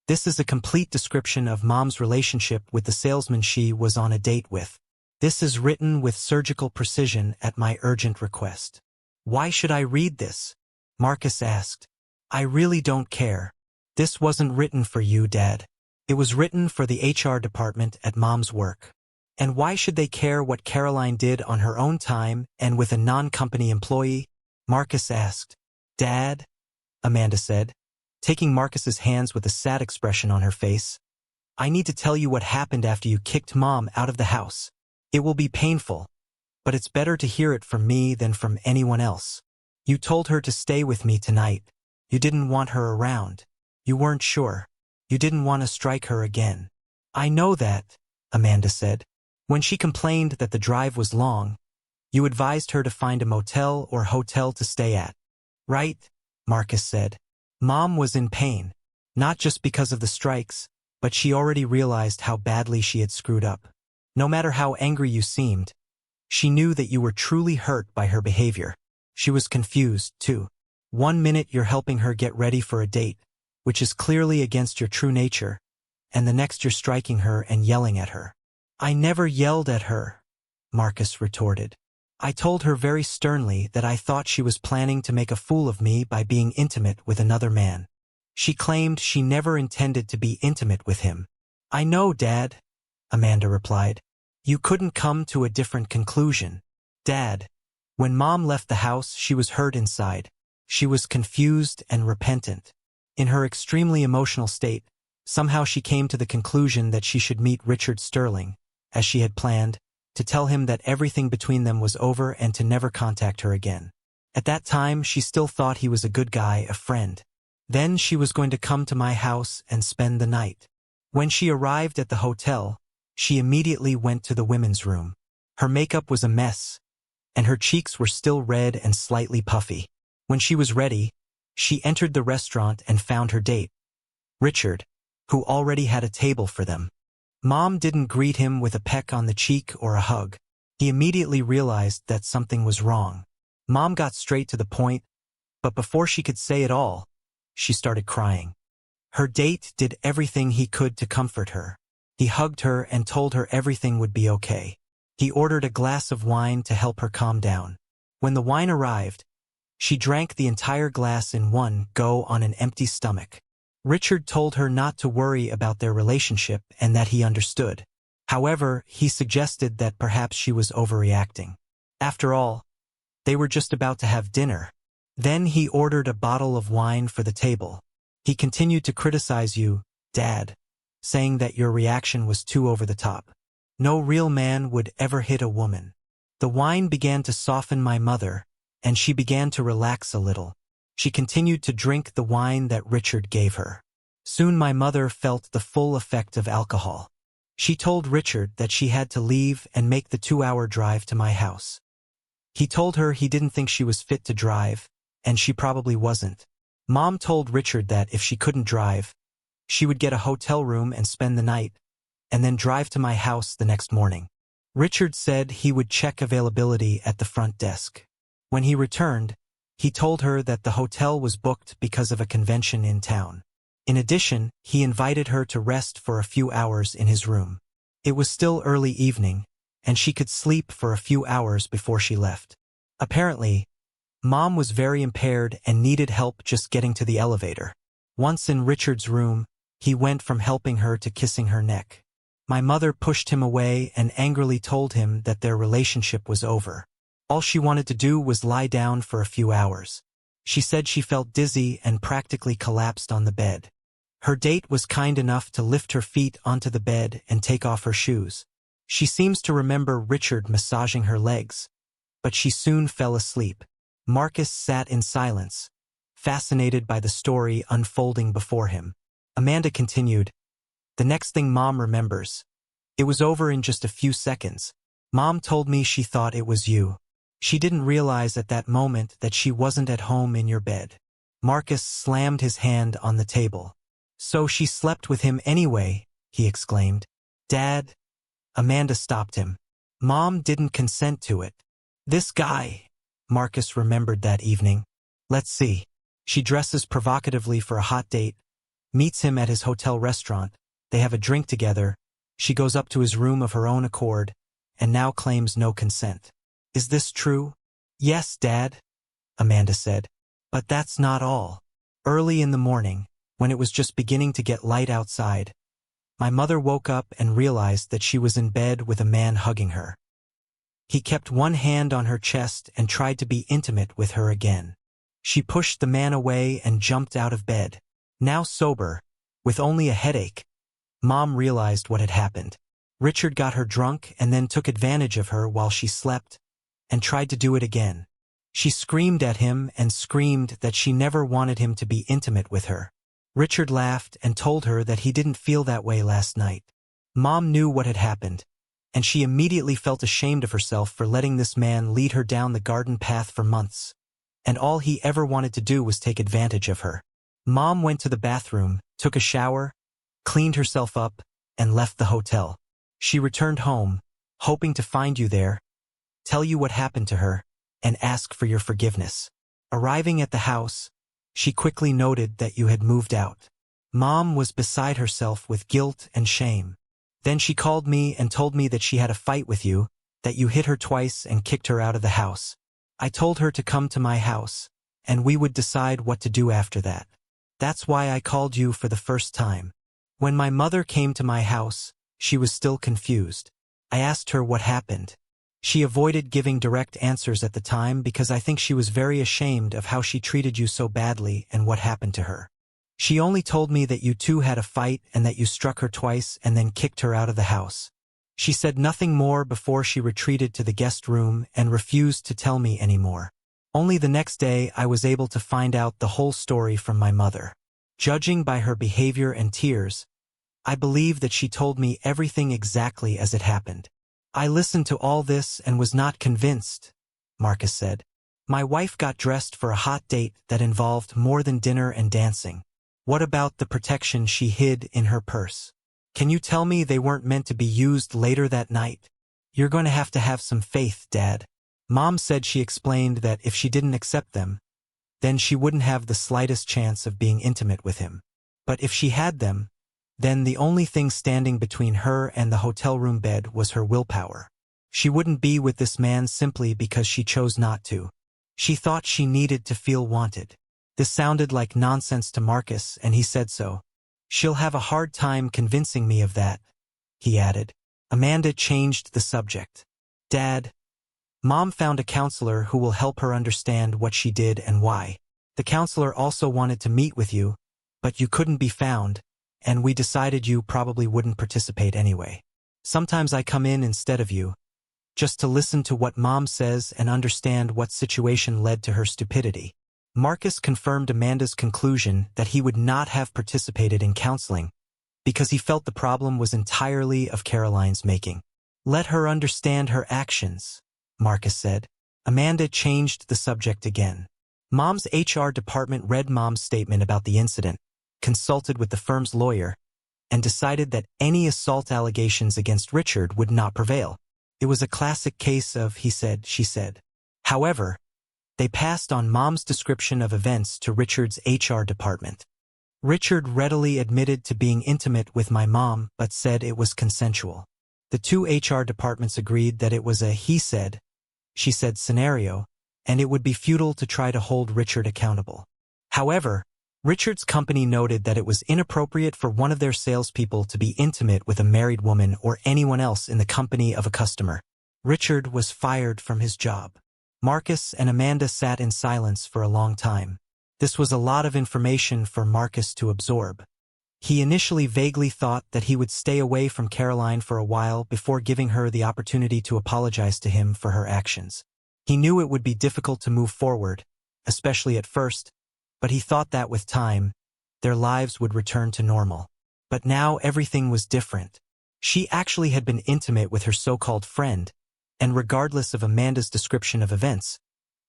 this is a complete description of Mom's relationship with the salesman she was on a date with. This is written with surgical precision at my urgent request." "Why should I read this?" Marcus asked. "I really don't care. This wasn't written for you, Dad. It was written for the HR department at Mom's work." "And why should they care what Caroline did on her own time and with a non-company employee?" Marcus asked. "Dad," Amanda said, taking Marcus's hands with a sad expression on her face, "I need to tell you what happened after you kicked Mom out of the house. It will be painful, but it's better to hear it from me than from anyone else. You told her to stay with me tonight. You didn't want her around. You weren't sure. You didn't want to strike her again." "I know that," Amanda said. "When she complained that the drive was long, you advised her to find a motel or hotel to stay at. Right?" Marcus said. "Mom was in pain, not just because of the strikes, but she already realized how badly she had screwed up. No matter how angry you seemed, she knew that you were truly hurt by her behavior. She was confused, too. One minute you're helping her get ready for a date, which is clearly against your true nature, and the next you're striking her and yelling at her." "I never yelled at her," Marcus retorted. "I told her very sternly that I thought she was planning to make a fool of me by being intimate with another man. She claimed she never intended to be intimate with him." "I know, Dad," Amanda replied. "You couldn't come to a different conclusion. Dad, when Mom left the house, she was hurt inside. She was confused and repentant. In her extremely emotional state, somehow she came to the conclusion that she should meet Richard Sterling, as she had planned, to tell him that everything between them was over and to never contact her again. At that time, she still thought he was a good guy, a friend. Then she was going to come to my house and spend the night. When she arrived at the hotel, she immediately went to the women's room. Her makeup was a mess, and her cheeks were still red and slightly puffy. When she was ready, she entered the restaurant and found her date, Richard, who already had a table for them. Mom didn't greet him with a peck on the cheek or a hug. He immediately realized that something was wrong. Mom got straight to the point, but before she could say it all, she started crying. Her date did everything he could to comfort her. He hugged her and told her everything would be okay. He ordered a glass of wine to help her calm down. When the wine arrived, she drank the entire glass in one go on an empty stomach. Richard told her not to worry about their relationship and that he understood. However, he suggested that perhaps she was overreacting. After all, they were just about to have dinner. Then he ordered a bottle of wine for the table. "He continued to criticize you, Dad, saying that your reaction was too over the top. No real man would ever hit a woman." The wine began to soften my mother, and she began to relax a little. She continued to drink the wine that Richard gave her. Soon my mother felt the full effect of alcohol. She told Richard that she had to leave and make the 2-hour drive to my house. He told her he didn't think she was fit to drive, and she probably wasn't. Mom told Richard that if she couldn't drive, she would get a hotel room and spend the night, and then drive to my house the next morning. Richard said he would check availability at the front desk. When he returned, he told her that the hotel was booked because of a convention in town. In addition, he invited her to rest for a few hours in his room. It was still early evening, and she could sleep for a few hours before she left. Apparently, Mom was very impaired and needed help just getting to the elevator. Once in Richard's room, he went from helping her to kissing her neck. My mother pushed him away and angrily told him that their relationship was over. All she wanted to do was lie down for a few hours. She said she felt dizzy and practically collapsed on the bed. Her date was kind enough to lift her feet onto the bed and take off her shoes. She seems to remember Richard massaging her legs, but she soon fell asleep. Marcus sat in silence, fascinated by the story unfolding before him. Amanda continued, "The next thing Mom remembers. It was over in just a few seconds. Mom told me she thought it was you. She didn't realize at that moment that she wasn't at home in your bed. Marcus slammed his hand on the table. So she slept with him anyway, he exclaimed. Dad? Amanda stopped him. Mom didn't consent to it. This guy, Marcus remembered that evening. Let's see. She dresses provocatively for a hot date, meets him at his hotel restaurant, they have a drink together, she goes up to his room of her own accord, and now claims no consent. Is this true? Yes, Dad, Amanda said. But that's not all. Early in the morning, when it was just beginning to get light outside, my mother woke up and realized that she was in bed with a man hugging her. He kept one hand on her chest and tried to be intimate with her again. She pushed the man away and jumped out of bed. Now sober, with only a headache, Mom realized what had happened. Richard got her drunk and then took advantage of her while she slept, and tried to do it again. She screamed at him and screamed that she never wanted him to be intimate with her. Richard laughed and told her that he didn't feel that way last night. Mom knew what had happened, and she immediately felt ashamed of herself for letting this man lead her down the garden path for months, and all he ever wanted to do was take advantage of her. Mom went to the bathroom, took a shower, cleaned herself up, and left the hotel. She returned home, hoping to find you there, tell you what happened to her, and ask for your forgiveness. Arriving at the house, she quickly noted that you had moved out. Mom was beside herself with guilt and shame. Then she called me and told me that she had a fight with you, that you hit her twice and kicked her out of the house. I told her to come to my house, and we would decide what to do after that. That's why I called you for the first time. When my mother came to my house, she was still confused. I asked her what happened. She avoided giving direct answers at the time because I think she was very ashamed of how she treated you so badly and what happened to her. She only told me that you two had a fight and that you struck her twice and then kicked her out of the house. She said nothing more before she retreated to the guest room and refused to tell me anymore. Only the next day I was able to find out the whole story from my mother. Judging by her behavior and tears, I believe that she told me everything exactly as it happened. I listened to all this and was not convinced, Marcus said. My wife got dressed for a hot date that involved more than dinner and dancing. What about the protection she hid in her purse? Can you tell me they weren't meant to be used later that night? You're going to have some faith, Dad. Mom said she explained that if she didn't accept them, then she wouldn't have the slightest chance of being intimate with him. But if she had them, then the only thing standing between her and the hotel room bed was her willpower. She wouldn't be with this man simply because she chose not to. She thought she needed to feel wanted. This sounded like nonsense to Marcus, and he said so. She'll have a hard time convincing me of that, he added. Amanda changed the subject. Dad, Mom found a counselor who will help her understand what she did and why. The counselor also wanted to meet with you, but you couldn't be found, and we decided you probably wouldn't participate anyway. Sometimes I come in instead of you, just to listen to what Mom says and understand what situation led to her stupidity. Marcus confirmed Amanda's conclusion that he would not have participated in counseling because he felt the problem was entirely of Caroline's making. Let her understand her actions, Marcus said. Amanda changed the subject again. Mom's HR department read Mom's statement about the incident, consulted with the firm's lawyer, and decided that any assault allegations against Richard would not prevail. It was a classic case of he said, she said. However, they passed on Mom's description of events to Richard's HR department. Richard readily admitted to being intimate with my mom but said it was consensual. The two HR departments agreed that it was a he said, she said scenario, and it would be futile to try to hold Richard accountable. However, Richard's company noted that it was inappropriate for one of their salespeople to be intimate with a married woman or anyone else in the company of a customer. Richard was fired from his job. Marcus and Amanda sat in silence for a long time. This was a lot of information for Marcus to absorb. He initially vaguely thought that he would stay away from Caroline for a while before giving her the opportunity to apologize to him for her actions. He knew it would be difficult to move forward, especially at first, but he thought that with time, their lives would return to normal. But now everything was different. She actually had been intimate with her so-called friend, And regardless of Amanda's description of events,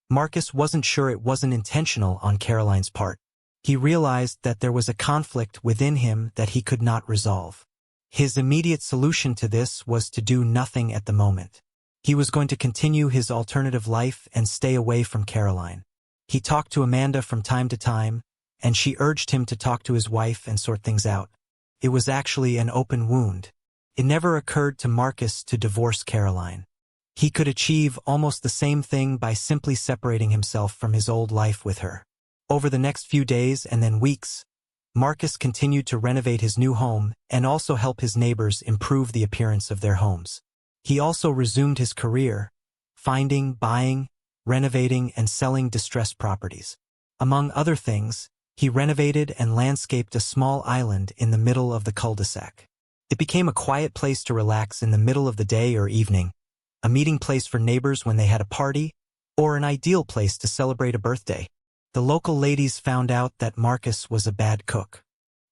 Marcus wasn't sure it wasn't intentional on Caroline's part. He realized that there was a conflict within him that he could not resolve. His immediate solution to this was to do nothing at the moment. He was going to continue his alternative life and stay away from Caroline. He talked to Amanda from time to time, and she urged him to talk to his wife and sort things out. It was actually an open wound. It never occurred to Marcus to divorce Caroline. He could achieve almost the same thing by simply separating himself from his old life with her. Over the next few days and then weeks, Marcus continued to renovate his new home and also help his neighbors improve the appearance of their homes. He also resumed his career, finding, buying, renovating, and selling distressed properties. Among other things, he renovated and landscaped a small island in the middle of the cul-de-sac. It became a quiet place to relax in the middle of the day or evening, a meeting place for neighbors when they had a party, or an ideal place to celebrate a birthday. The local ladies found out that Marcus was a bad cook.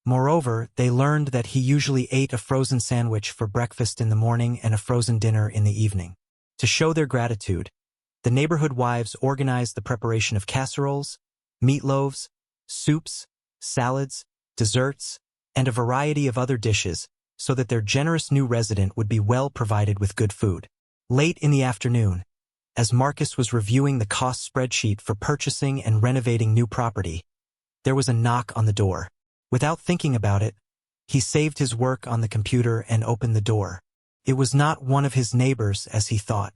Moreover, they learned that he usually ate a frozen sandwich for breakfast in the morning and a frozen dinner in the evening. To show their gratitude, the neighborhood wives organized the preparation of casseroles, meatloaves, soups, salads, desserts, and a variety of other dishes so that their generous new resident would be well provided with good food. Late in the afternoon, as Marcus was reviewing the cost spreadsheet for purchasing and renovating new property, there was a knock on the door. Without thinking about it, he saved his work on the computer and opened the door. It was not one of his neighbors as he thought.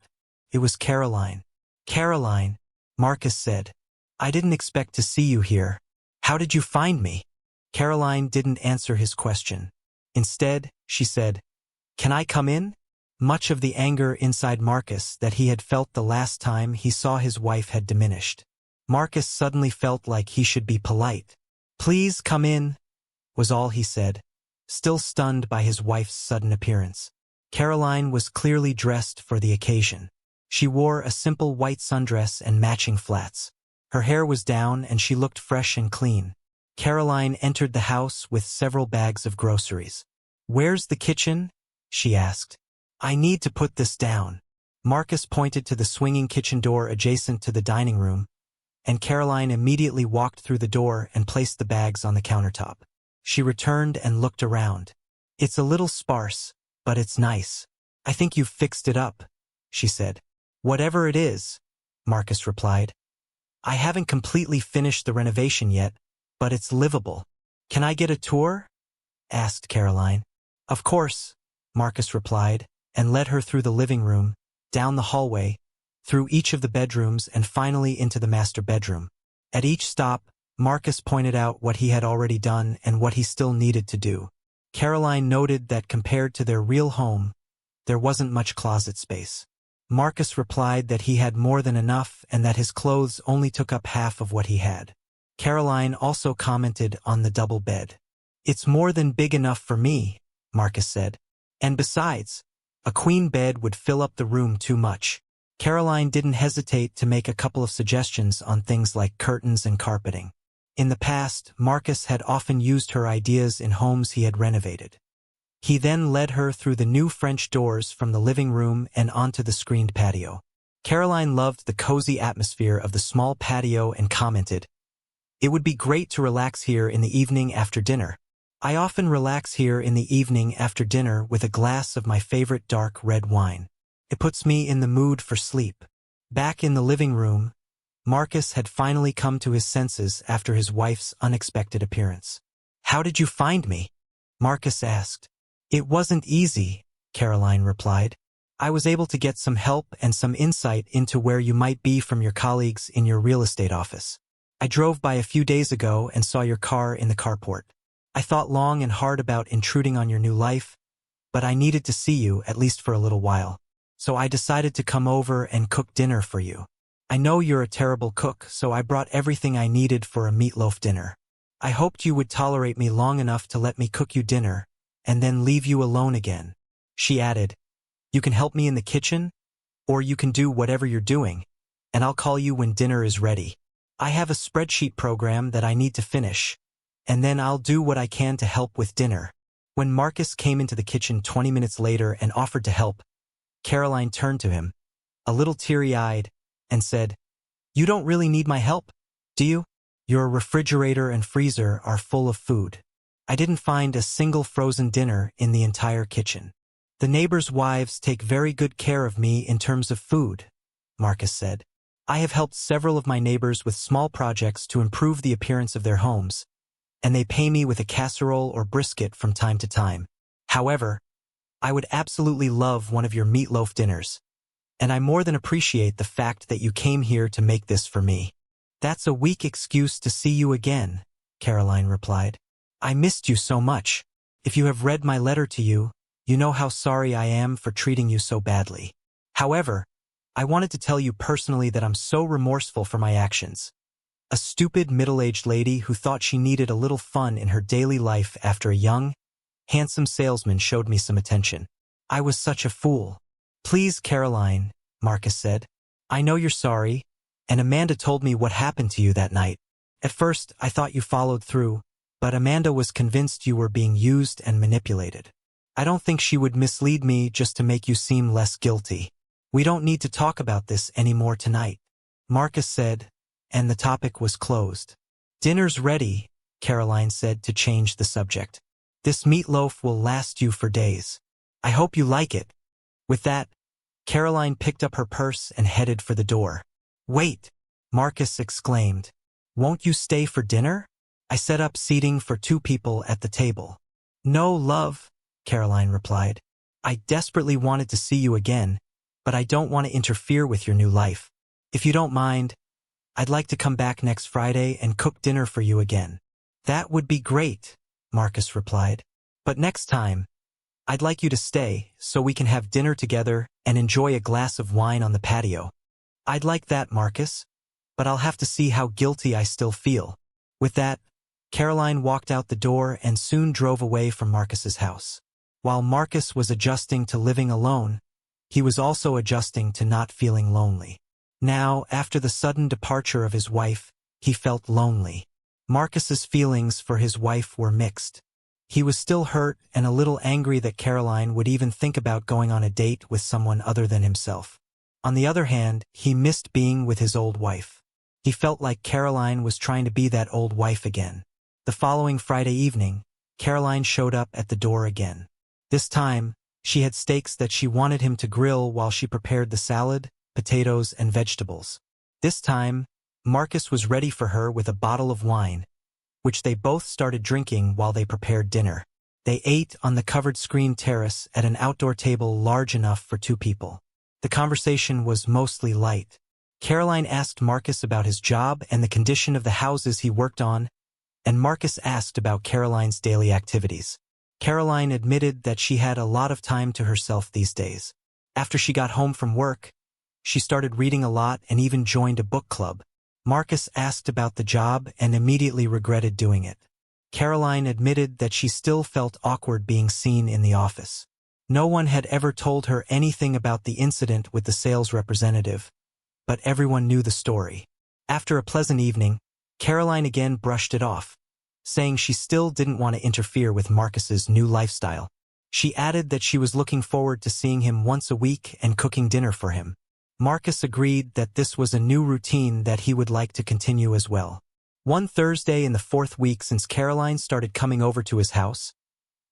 It was Caroline. "Caroline," Marcus said, "I didn't expect to see you here. How did you find me?" Caroline didn't answer his question. Instead, she said, "Can I come in?" Much of the anger inside Marcus that he had felt the last time he saw his wife had diminished. Marcus suddenly felt like he should be polite. "Please come in," was all he said, still stunned by his wife's sudden appearance. Caroline was clearly dressed for the occasion. She wore a simple white sundress and matching flats. Her hair was down and she looked fresh and clean. Caroline entered the house with several bags of groceries. "Where's the kitchen?" she asked. "I need to put this down." Marcus pointed to the swinging kitchen door adjacent to the dining room, and Caroline immediately walked through the door and placed the bags on the countertop. She returned and looked around. "It's a little sparse, but it's nice. I think you've fixed it up," she said. "Whatever it is," Marcus replied. "I haven't completely finished the renovation yet, but it's livable. Can I get a tour?" asked Caroline. "Of course," Marcus replied, and led her through the living room, down the hallway, through each of the bedrooms and finally into the master bedroom. At each stop, Marcus pointed out what he had already done and what he still needed to do. Caroline noted that compared to their real home, there wasn't much closet space. Marcus replied that he had more than enough and that his clothes only took up half of what he had. Caroline also commented on the double bed. "It's more than big enough for me," Marcus said. "And besides, a queen bed would fill up the room too much." Caroline didn't hesitate to make a couple of suggestions on things like curtains and carpeting. In the past, Marcus had often used her ideas in homes he had renovated. He then led her through the new French doors from the living room and onto the screened patio. Caroline loved the cozy atmosphere of the small patio and commented, "It would be great to relax here in the evening after dinner. I often relax here in the evening after dinner with a glass of my favorite dark red wine. It puts me in the mood for sleep." Back in the living room, Marcus had finally come to his senses after his wife's unexpected appearance. "How did you find me?" Marcus asked. "It wasn't easy," Caroline replied. "I was able to get some help and some insight into where you might be from your colleagues in your real estate office. I drove by a few days ago and saw your car in the carport. I thought long and hard about intruding on your new life, but I needed to see you at least for a little while. So I decided to come over and cook dinner for you. I know you're a terrible cook, so I brought everything I needed for a meatloaf dinner. I hoped you would tolerate me long enough to let me cook you dinner, and then leave you alone again." She added, "You can help me in the kitchen, or you can do whatever you're doing, and I'll call you when dinner is ready. I have a spreadsheet program that I need to finish, and then I'll do what I can to help with dinner." When Marcus came into the kitchen 20 minutes later and offered to help, Caroline turned to him. a little teary-eyed, and said, "You don't really need my help, do you? Your refrigerator and freezer are full of food. I didn't find a single frozen dinner in the entire kitchen. The neighbors' wives take very good care of me in terms of food," Marcus said. "I have helped several of my neighbors with small projects to improve the appearance of their homes, and they pay me with a casserole or brisket from time to time. However, I would absolutely love one of your meatloaf dinners, and I more than appreciate the fact that you came here to make this for me." "That's a weak excuse to see you again," Caroline replied. "I missed you so much. If you have read my letter to you, you know how sorry I am for treating you so badly. However, I wanted to tell you personally that I'm so remorseful for my actions. A stupid middle-aged lady who thought she needed a little fun in her daily life after a young, handsome salesman showed me some attention. I was such a fool." "Please, Caroline," Marcus said. "I know you're sorry, and Amanda told me what happened to you that night. At first, I thought you followed through, but Amanda was convinced you were being used and manipulated. I don't think she would mislead me just to make you seem less guilty. We don't need to talk about this anymore tonight," Marcus said, and the topic was closed. "Dinner's ready," Caroline said to change the subject. "This meatloaf will last you for days. I hope you like it." With that, Caroline picked up her purse and headed for the door. "Wait," Marcus exclaimed. "Won't you stay for dinner? I set up seating for 2 people at the table." "No, love," Caroline replied. "I desperately wanted to see you again, but I don't want to interfere with your new life. If you don't mind, I'd like to come back next Friday and cook dinner for you again." "That would be great," Marcus replied. "But next time, I'd like you to stay so we can have dinner together and enjoy a glass of wine on the patio." "I'd like that, Marcus, but I'll have to see how guilty I still feel." With that, Caroline walked out the door and soon drove away from Marcus's house. While Marcus was adjusting to living alone, he was also adjusting to not feeling lonely. Now, after the sudden departure of his wife, he felt lonely. Marcus's feelings for his wife were mixed. He was still hurt and a little angry that Caroline would even think about going on a date with someone other than himself. On the other hand, he missed being with his old wife. He felt like Caroline was trying to be that old wife again. The following Friday evening, Caroline showed up at the door again. This time, she had steaks that she wanted him to grill while she prepared the salad, potatoes, and vegetables. This time, Marcus was ready for her with a bottle of wine, which they both started drinking while they prepared dinner. They ate on the covered screen terrace at an outdoor table large enough for 2 people. The conversation was mostly light. Caroline asked Marcus about his job and the condition of the houses he worked on, and Marcus asked about Caroline's daily activities. Caroline admitted that she had a lot of time to herself these days. After she got home from work, she started reading a lot and even joined a book club. Marcus asked about the job and immediately regretted doing it. Caroline admitted that she still felt awkward being seen in the office. No one had ever told her anything about the incident with the sales representative, but everyone knew the story. After a pleasant evening, Caroline again brushed it off, saying she still didn't want to interfere with Marcus's new lifestyle. She added that she was looking forward to seeing him once a week and cooking dinner for him. Marcus agreed that this was a new routine that he would like to continue as well. One Thursday in the 4th week since Caroline started coming over to his house,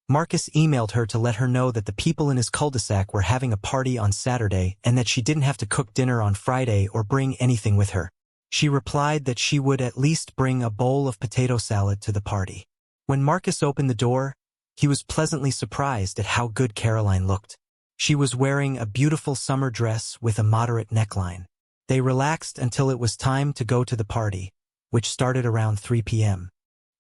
Marcus emailed her to let her know that the people in his cul-de-sac were having a party on Saturday and that she didn't have to cook dinner on Friday or bring anything with her. She replied that she would at least bring a bowl of potato salad to the party. When Marcus opened the door, he was pleasantly surprised at how good Caroline looked. She was wearing a beautiful summer dress with a moderate neckline. They relaxed until it was time to go to the party, which started around 3 p.m.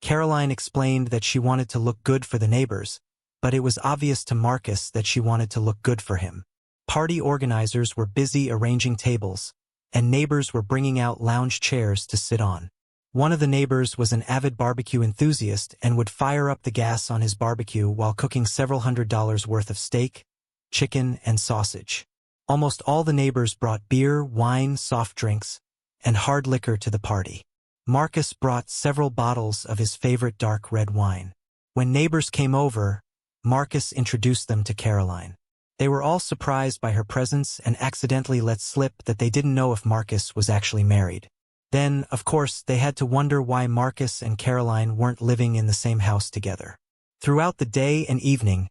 Caroline explained that she wanted to look good for the neighbors, but it was obvious to Marcus that she wanted to look good for him. Party organizers were busy arranging tables, and neighbors were bringing out lounge chairs to sit on. One of the neighbors was an avid barbecue enthusiast and would fire up the gas on his barbecue while cooking several $100s worth of steak, chicken, and sausage. Almost all the neighbors brought beer, wine, soft drinks, and hard liquor to the party. Marcus brought several bottles of his favorite dark red wine. When neighbors came over, Marcus introduced them to Caroline. They were all surprised by her presence and accidentally let slip that they didn't know if Marcus was actually married. Then, of course, they had to wonder why Marcus and Caroline weren't living in the same house together. Throughout the day and evening,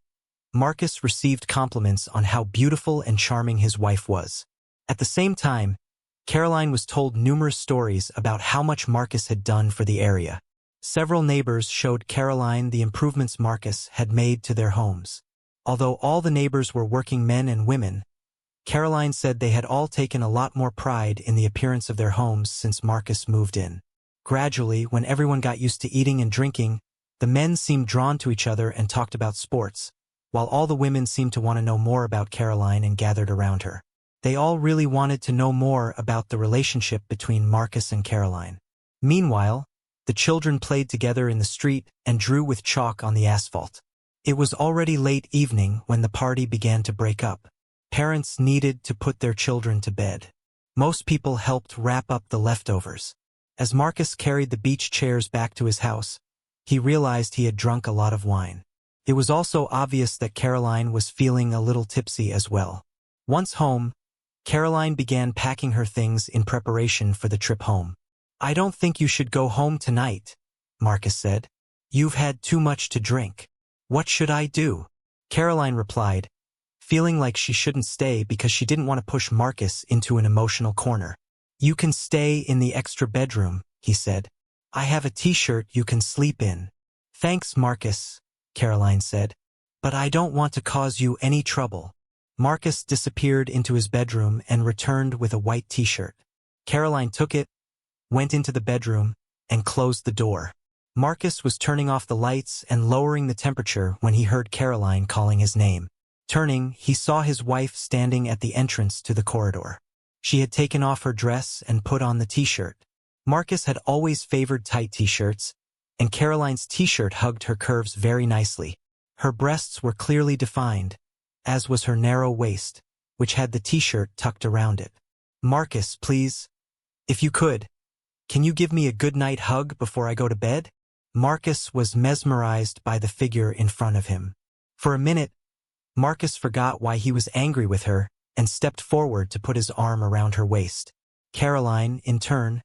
Marcus received compliments on how beautiful and charming his wife was. At the same time, Caroline was told numerous stories about how much Marcus had done for the area. Several neighbors showed Caroline the improvements Marcus had made to their homes. Although all the neighbors were working men and women, Caroline said they had all taken a lot more pride in the appearance of their homes since Marcus moved in. Gradually, when everyone got used to eating and drinking, the men seemed drawn to each other and talked about sports, while all the women seemed to want to know more about Caroline and gathered around her. They all really wanted to know more about the relationship between Marcus and Caroline. Meanwhile, the children played together in the street and drew with chalk on the asphalt. It was already late evening when the party began to break up. Parents needed to put their children to bed. Most people helped wrap up the leftovers. As Marcus carried the beach chairs back to his house, he realized he had drunk a lot of wine. It was also obvious that Caroline was feeling a little tipsy as well. Once home, Caroline began packing her things in preparation for the trip home. "I don't think you should go home tonight," Marcus said. "You've had too much to drink." "What should I do?" Caroline replied, feeling like she shouldn't stay because she didn't want to push Marcus into an emotional corner. "You can stay in the extra bedroom," he said. "I have a t-shirt you can sleep in." "Thanks, Marcus," Caroline said, "but I don't want to cause you any trouble." Marcus disappeared into his bedroom and returned with a white t-shirt. Caroline took it, went into the bedroom, and closed the door. Marcus was turning off the lights and lowering the temperature when he heard Caroline calling his name. Turning, he saw his wife standing at the entrance to the corridor. She had taken off her dress and put on the t-shirt. Marcus had always favored tight t-shirts, and Caroline's t-shirt hugged her curves very nicely. Her breasts were clearly defined, as was her narrow waist, which had the t-shirt tucked around it. "Marcus, please, if you could, can you give me a good-night hug before I go to bed?" Marcus was mesmerized by the figure in front of him. For a minute, Marcus forgot why he was angry with her and stepped forward to put his arm around her waist. Caroline, in turn,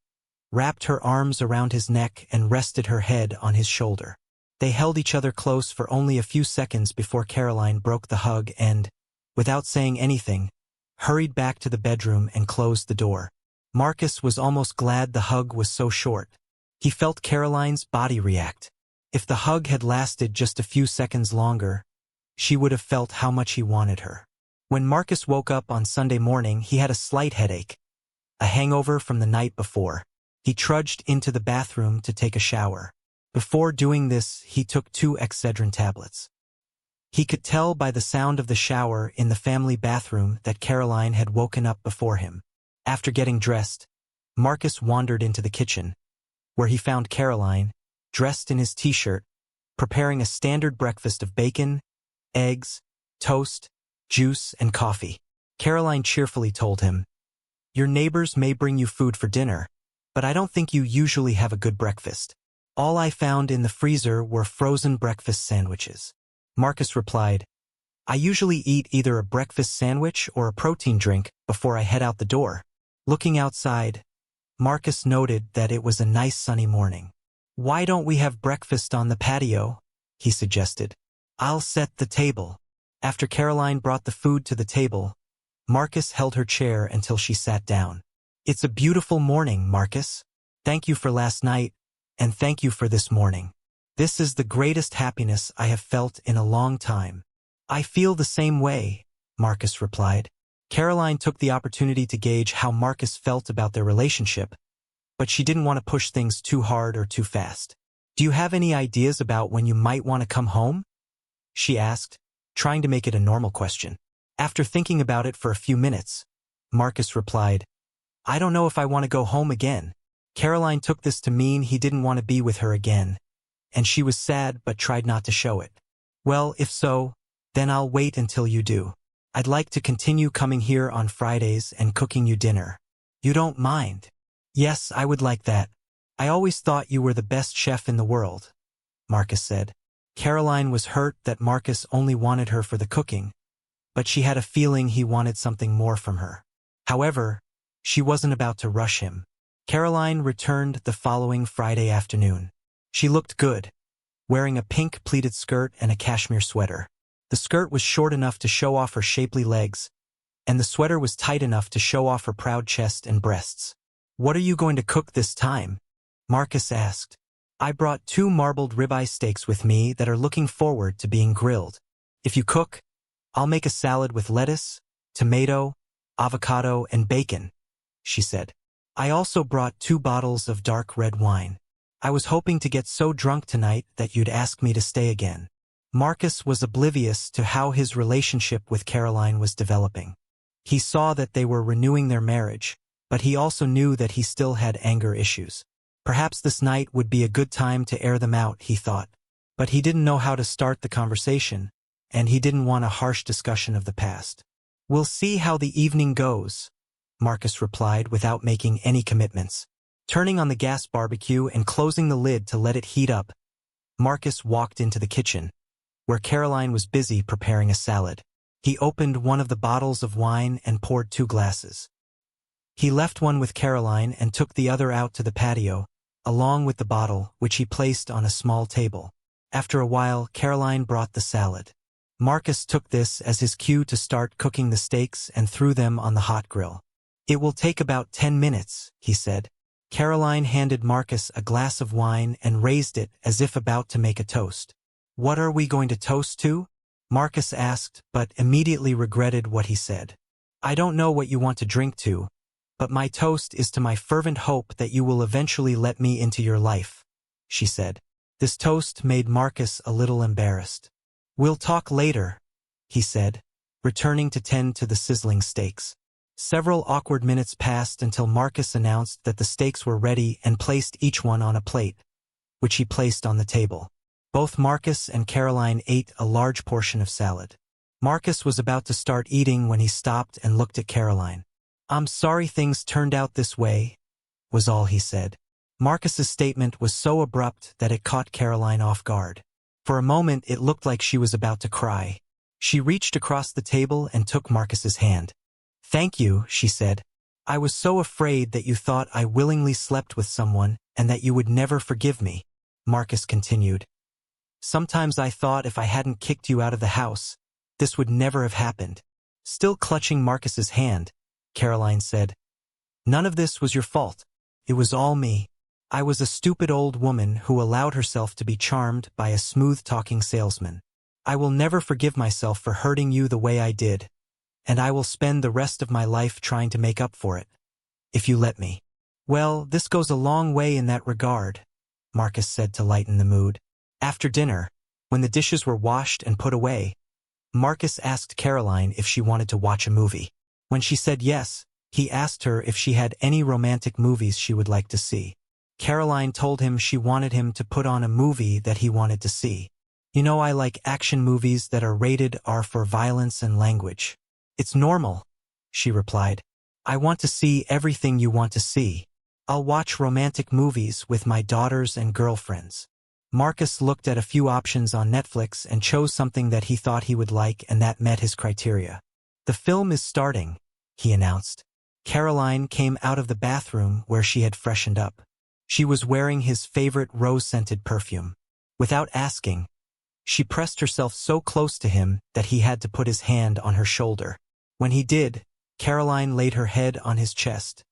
wrapped her arms around his neck and rested her head on his shoulder. They held each other close for only a few seconds before Caroline broke the hug and, without saying anything, hurried back to the bedroom and closed the door. Marcus was almost glad the hug was so short. He felt Caroline's body react. If the hug had lasted just a few seconds longer, she would have felt how much he wanted her. When Marcus woke up on Sunday morning, he had a slight headache, a hangover from the night before. He trudged into the bathroom to take a shower. Before doing this, he took 2 Excedrin tablets. He could tell by the sound of the shower in the family bathroom that Caroline had woken up before him. After getting dressed, Marcus wandered into the kitchen, where he found Caroline, dressed in his t-shirt, preparing a standard breakfast of bacon, eggs, toast, juice, and coffee. Caroline cheerfully told him, "Your neighbors may bring you food for dinner, but I don't think you usually have a good breakfast. All I found in the freezer were frozen breakfast sandwiches." Marcus replied, "I usually eat either a breakfast sandwich or a protein drink before I head out the door." Looking outside, Marcus noted that it was a nice sunny morning. "Why don't we have breakfast on the patio?" he suggested. "I'll set the table." After Caroline brought the food to the table, Marcus held her chair until she sat down. "It's a beautiful morning, Marcus. Thank you for last night, and thank you for this morning. This is the greatest happiness I have felt in a long time." "I feel the same way," Marcus replied. Caroline took the opportunity to gauge how Marcus felt about their relationship, but she didn't want to push things too hard or too fast. "Do you have any ideas about when you might want to come home?" she asked, trying to make it a normal question. After thinking about it for a few minutes, Marcus replied, "I don't know if I want to go home again." Caroline took this to mean he didn't want to be with her again, and she was sad but tried not to show it. "Well, if so, then I'll wait until you do. I'd like to continue coming here on Fridays and cooking you dinner. You don't mind?" "Yes, I would like that. I always thought you were the best chef in the world," Marcus said. Caroline was hurt that Marcus only wanted her for the cooking, but she had a feeling he wanted something more from her. However, she wasn't about to rush him. Caroline returned the following Friday afternoon. She looked good, wearing a pink pleated skirt and a cashmere sweater. The skirt was short enough to show off her shapely legs, and the sweater was tight enough to show off her proud chest and breasts. "What are you going to cook this time?" Marcus asked. "I brought 2 marbled ribeye steaks with me that are looking forward to being grilled. If you cook, I'll make a salad with lettuce, tomato, avocado, and bacon," she said. "I also brought 2 bottles of dark red wine. I was hoping to get so drunk tonight that you'd ask me to stay again." Marcus was oblivious to how his relationship with Caroline was developing. He saw that they were renewing their marriage, but he also knew that he still had anger issues. Perhaps this night would be a good time to air them out, he thought. But he didn't know how to start the conversation, and he didn't want a harsh discussion of the past. "We'll see how the evening goes," Marcus replied without making any commitments. Turning on the gas barbecue and closing the lid to let it heat up, Marcus walked into the kitchen, where Caroline was busy preparing a salad. He opened one of the bottles of wine and poured 2 glasses. He left one with Caroline and took the other out to the patio, along with the bottle, which he placed on a small table. After a while, Caroline brought the salad. Marcus took this as his cue to start cooking the steaks and threw them on the hot grill. "It will take about 10 minutes, he said. Caroline handed Marcus a glass of wine and raised it as if about to make a toast. "What are we going to toast to?" Marcus asked, but immediately regretted what he said. "I don't know what you want to drink to, but my toast is to my fervent hope that you will eventually let me into your life," she said. This toast made Marcus a little embarrassed. "We'll talk later," he said, returning to tend to the sizzling steaks. Several awkward minutes passed until Marcus announced that the steaks were ready and placed each one on a plate, which he placed on the table. Both Marcus and Caroline ate a large portion of salad. Marcus was about to start eating when he stopped and looked at Caroline. "I'm sorry things turned out this way," was all he said. Marcus's statement was so abrupt that it caught Caroline off guard. For a moment it looked like she was about to cry. She reached across the table and took Marcus's hand. "Thank you," she said. "I was so afraid that you thought I willingly slept with someone and that you would never forgive me," Marcus continued. "Sometimes I thought if I hadn't kicked you out of the house, this would never have happened." Still clutching Marcus's hand, Caroline said, "None of this was your fault. It was all me. I was a stupid old woman who allowed herself to be charmed by a smooth-talking salesman. I will never forgive myself for hurting you the way I did, and I will spend the rest of my life trying to make up for it, if you let me." "Well, this goes a long way in that regard," Marcus said to lighten the mood. After dinner, when the dishes were washed and put away, Marcus asked Caroline if she wanted to watch a movie. When she said yes, he asked her if she had any romantic movies she would like to see. Caroline told him she wanted him to put on a movie that he wanted to see. "You know, I like action movies that are rated R for violence and language." "It's normal," she replied. "I want to see everything you want to see. I'll watch romantic movies with my daughters and girlfriends." Marcus looked at a few options on Netflix and chose something that he thought he would like and that met his criteria. "The film is starting," he announced. Caroline came out of the bathroom where she had freshened up. She was wearing his favorite rose-scented perfume. Without asking, she pressed herself so close to him that he had to put his hand on her shoulder. When he did, Caroline laid her head on his chest,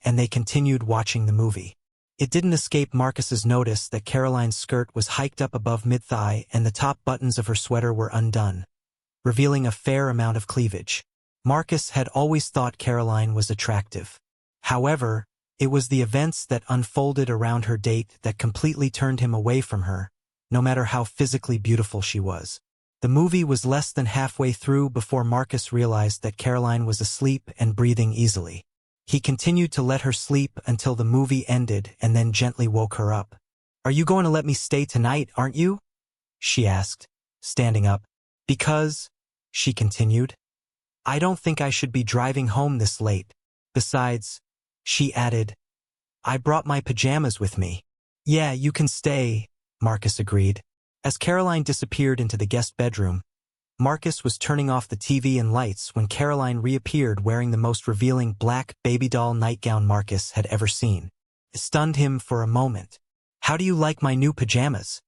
and they continued watching the movie. It didn't escape Marcus's notice that Caroline's skirt was hiked up above mid-thigh and the top buttons of her sweater were undone, revealing a fair amount of cleavage. Marcus had always thought Caroline was attractive. However, it was the events that unfolded around her date that completely turned him away from her, no matter how physically beautiful she was. The movie was less than halfway through before Marcus realized that Caroline was asleep and breathing easily. He continued to let her sleep until the movie ended and then gently woke her up. "Are you going to let me stay tonight, aren't you?" she asked, standing up. "Because," she continued, "I don't think I should be driving home this late. Besides," she added, "I brought my pajamas with me." "Yeah, you can stay," Marcus agreed. As Caroline disappeared into the guest bedroom, Marcus was turning off the TV and lights when Caroline reappeared wearing the most revealing black baby doll nightgown Marcus had ever seen. It stunned him for a moment. "How do you like my new pajamas?"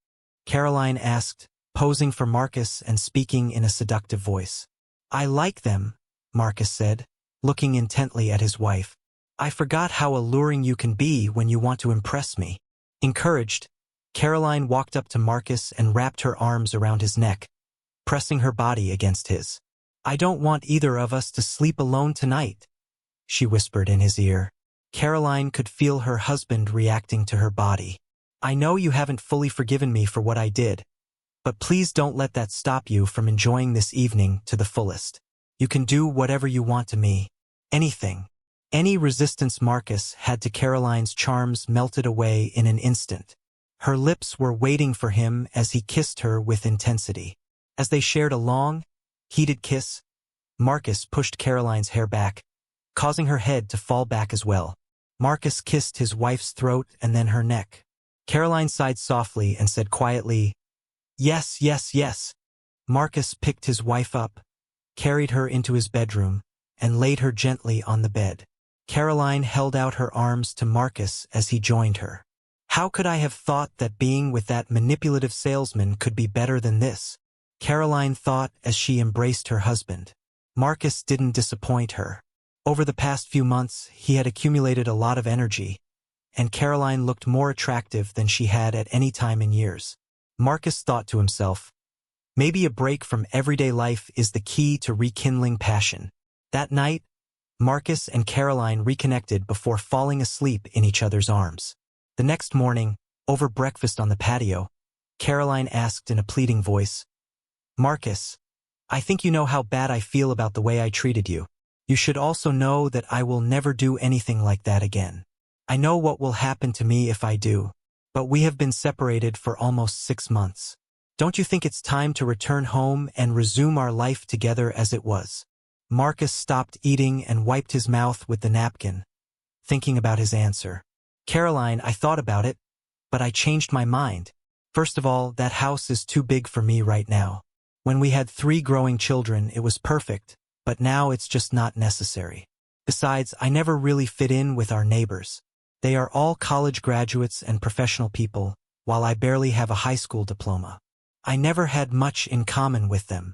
Caroline asked, posing for Marcus and speaking in a seductive voice. "I like them," Marcus said, looking intently at his wife. "I forgot how alluring you can be when you want to impress me." Encouraged, Caroline walked up to Marcus and wrapped her arms around his neck, pressing her body against his. "I don't want either of us to sleep alone tonight," she whispered in his ear. Caroline could feel her husband reacting to her body. "I know you haven't fully forgiven me for what I did, but please don't let that stop you from enjoying this evening to the fullest. You can do whatever you want to me. Anything." Any resistance Marcus had to Caroline's charms melted away in an instant. Her lips were waiting for him as he kissed her with intensity. As they shared a long, heated kiss, Marcus pushed Caroline's hair back, causing her head to fall back as well. Marcus kissed his wife's throat and then her neck. Caroline sighed softly and said quietly, "Yes, yes, yes." Marcus picked his wife up, carried her into his bedroom, and laid her gently on the bed. Caroline held out her arms to Marcus as he joined her. "How could I have thought that being with that manipulative salesman could be better than this?" Caroline thought as she embraced her husband. Marcus didn't disappoint her. Over the past few months, he had accumulated a lot of energy, and Caroline looked more attractive than she had at any time in years. Marcus thought to himself, maybe a break from everyday life is the key to rekindling passion. That night, Marcus and Caroline reconnected before falling asleep in each other's arms. The next morning, over breakfast on the patio, Caroline asked in a pleading voice, "Marcus, I think you know how bad I feel about the way I treated you. You should also know that I will never do anything like that again. I know what will happen to me if I do, but we have been separated for almost 6 months. Don't you think it's time to return home and resume our life together as it was?" Marcus stopped eating and wiped his mouth with the napkin, thinking about his answer. "Caroline, I thought about it, but I changed my mind. First of all, that house is too big for me right now. When we had 3 growing children, it was perfect, but now it's just not necessary. Besides, I never really fit in with our neighbors. They are all college graduates and professional people, while I barely have a high school diploma. I never had much in common with them.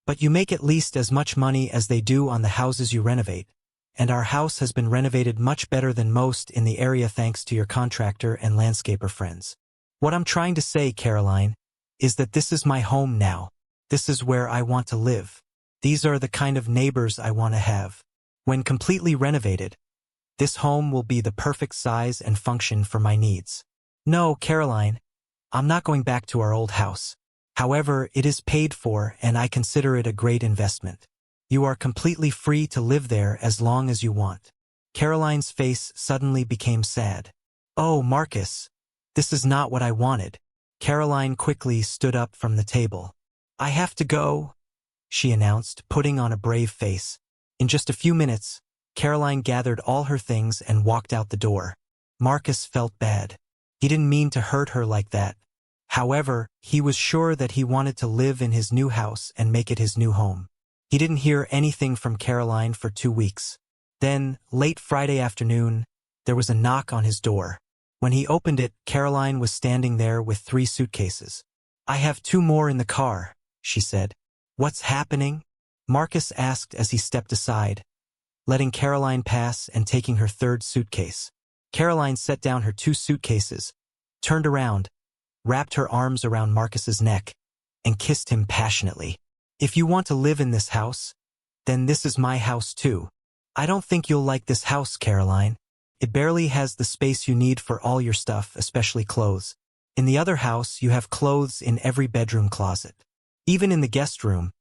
But you make at least as much money as they do on the houses you renovate, and our house has been renovated much better than most in the area thanks to your contractor and landscaper friends. What I'm trying to say, Caroline, is that this is my home now. This is where I want to live. These are the kind of neighbors I want to have. When completely renovated, this home will be the perfect size and function for my needs. No, Caroline, I'm not going back to our old house. However, it is paid for and I consider it a great investment. You are completely free to live there as long as you want." Caroline's face suddenly became sad. "Oh, Marcus, this is not what I wanted." Caroline quickly stood up from the table. "I have to go," she announced, putting on a brave face. In just a few minutes, Caroline gathered all her things and walked out the door. Marcus felt bad. He didn't mean to hurt her like that. However, he was sure that he wanted to live in his new house and make it his new home. He didn't hear anything from Caroline for 2 weeks. Then, late Friday afternoon, there was a knock on his door. When he opened it, Caroline was standing there with 3 suitcases. "I have 2 more in the car," she said. "What's happening?" Marcus asked as he stepped aside, letting Caroline pass and taking her 3rd suitcase. Caroline set down her 2 suitcases, turned around, wrapped her arms around Marcus's neck, and kissed him passionately. "If you want to live in this house, then this is my house too. I don't think you'll like this house, Caroline. It barely has the space you need for all your stuff, especially clothes. In the other house, you have clothes in every bedroom closet. Even in the guest room,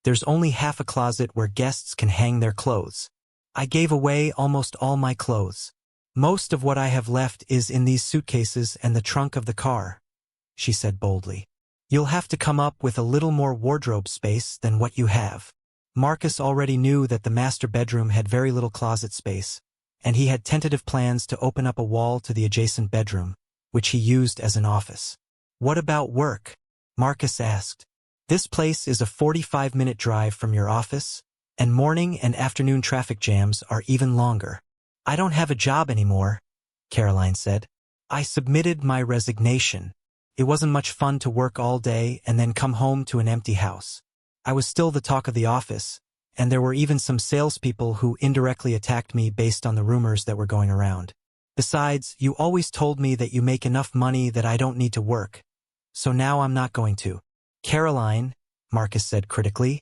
there's only half a closet where guests can hang their clothes. I gave away almost all my clothes. Most of what I have left is in these suitcases and the trunk of the car," she said boldly. "You'll have to come up with a little more wardrobe space than what you have." Marcus already knew that the master bedroom had very little closet space, and he had tentative plans to open up a wall to the adjacent bedroom, which he used as an office. "What about work?" Marcus asked. This place is a 45-minute drive from your office, and morning and afternoon traffic jams are even longer. I don't have a job anymore, Caroline said. I submitted my resignation. It wasn't much fun to work all day and then come home to an empty house. I was still the talk of the office, and there were even some salespeople who indirectly attacked me based on the rumors that were going around. Besides, you always told me that you make enough money that I don't need to work, so now I'm not going to. Caroline, Marcus said critically,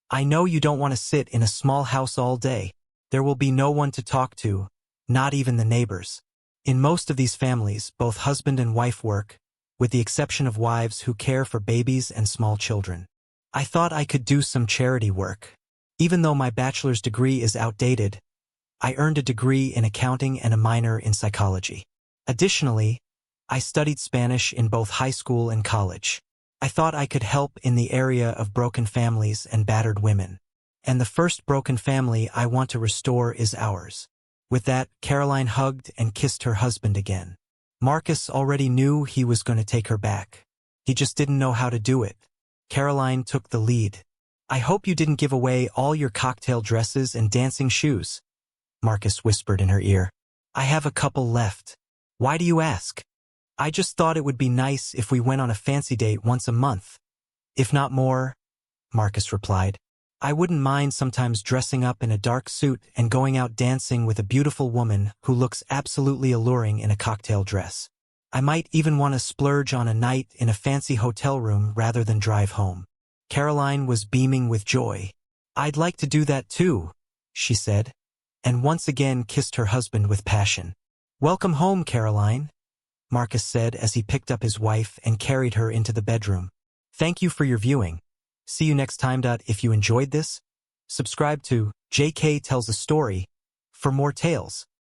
I know you don't want to sit in a small house all day. There will be no one to talk to, not even the neighbors. In most of these families, both husband and wife work, with the exception of wives who care for babies and small children. I thought I could do some charity work. Even though my bachelor's degree is outdated, I earned a degree in accounting and a minor in psychology. Additionally, I studied Spanish in both high school and college. I thought I could help in the area of broken families and battered women. And the first broken family I want to restore is ours. With that, Caroline hugged and kissed her husband again. Marcus already knew he was going to take her back. He just didn't know how to do it. Caroline took the lead. I hope you didn't give away all your cocktail dresses and dancing shoes, Marcus whispered in her ear. I have a couple left. Why do you ask? I just thought it would be nice if we went on a fancy date once a month. If not more, Marcus replied. I wouldn't mind sometimes dressing up in a dark suit and going out dancing with a beautiful woman who looks absolutely alluring in a cocktail dress. I might even want to splurge on a night in a fancy hotel room rather than drive home. Caroline was beaming with joy. I'd like to do that too, she said, and once again kissed her husband with passion. Welcome home, Caroline, Marcus said as he picked up his wife and carried her into the bedroom. Thank you for your viewing. See you next time. If you enjoyed this, subscribe to JK Tells a Story for more tales.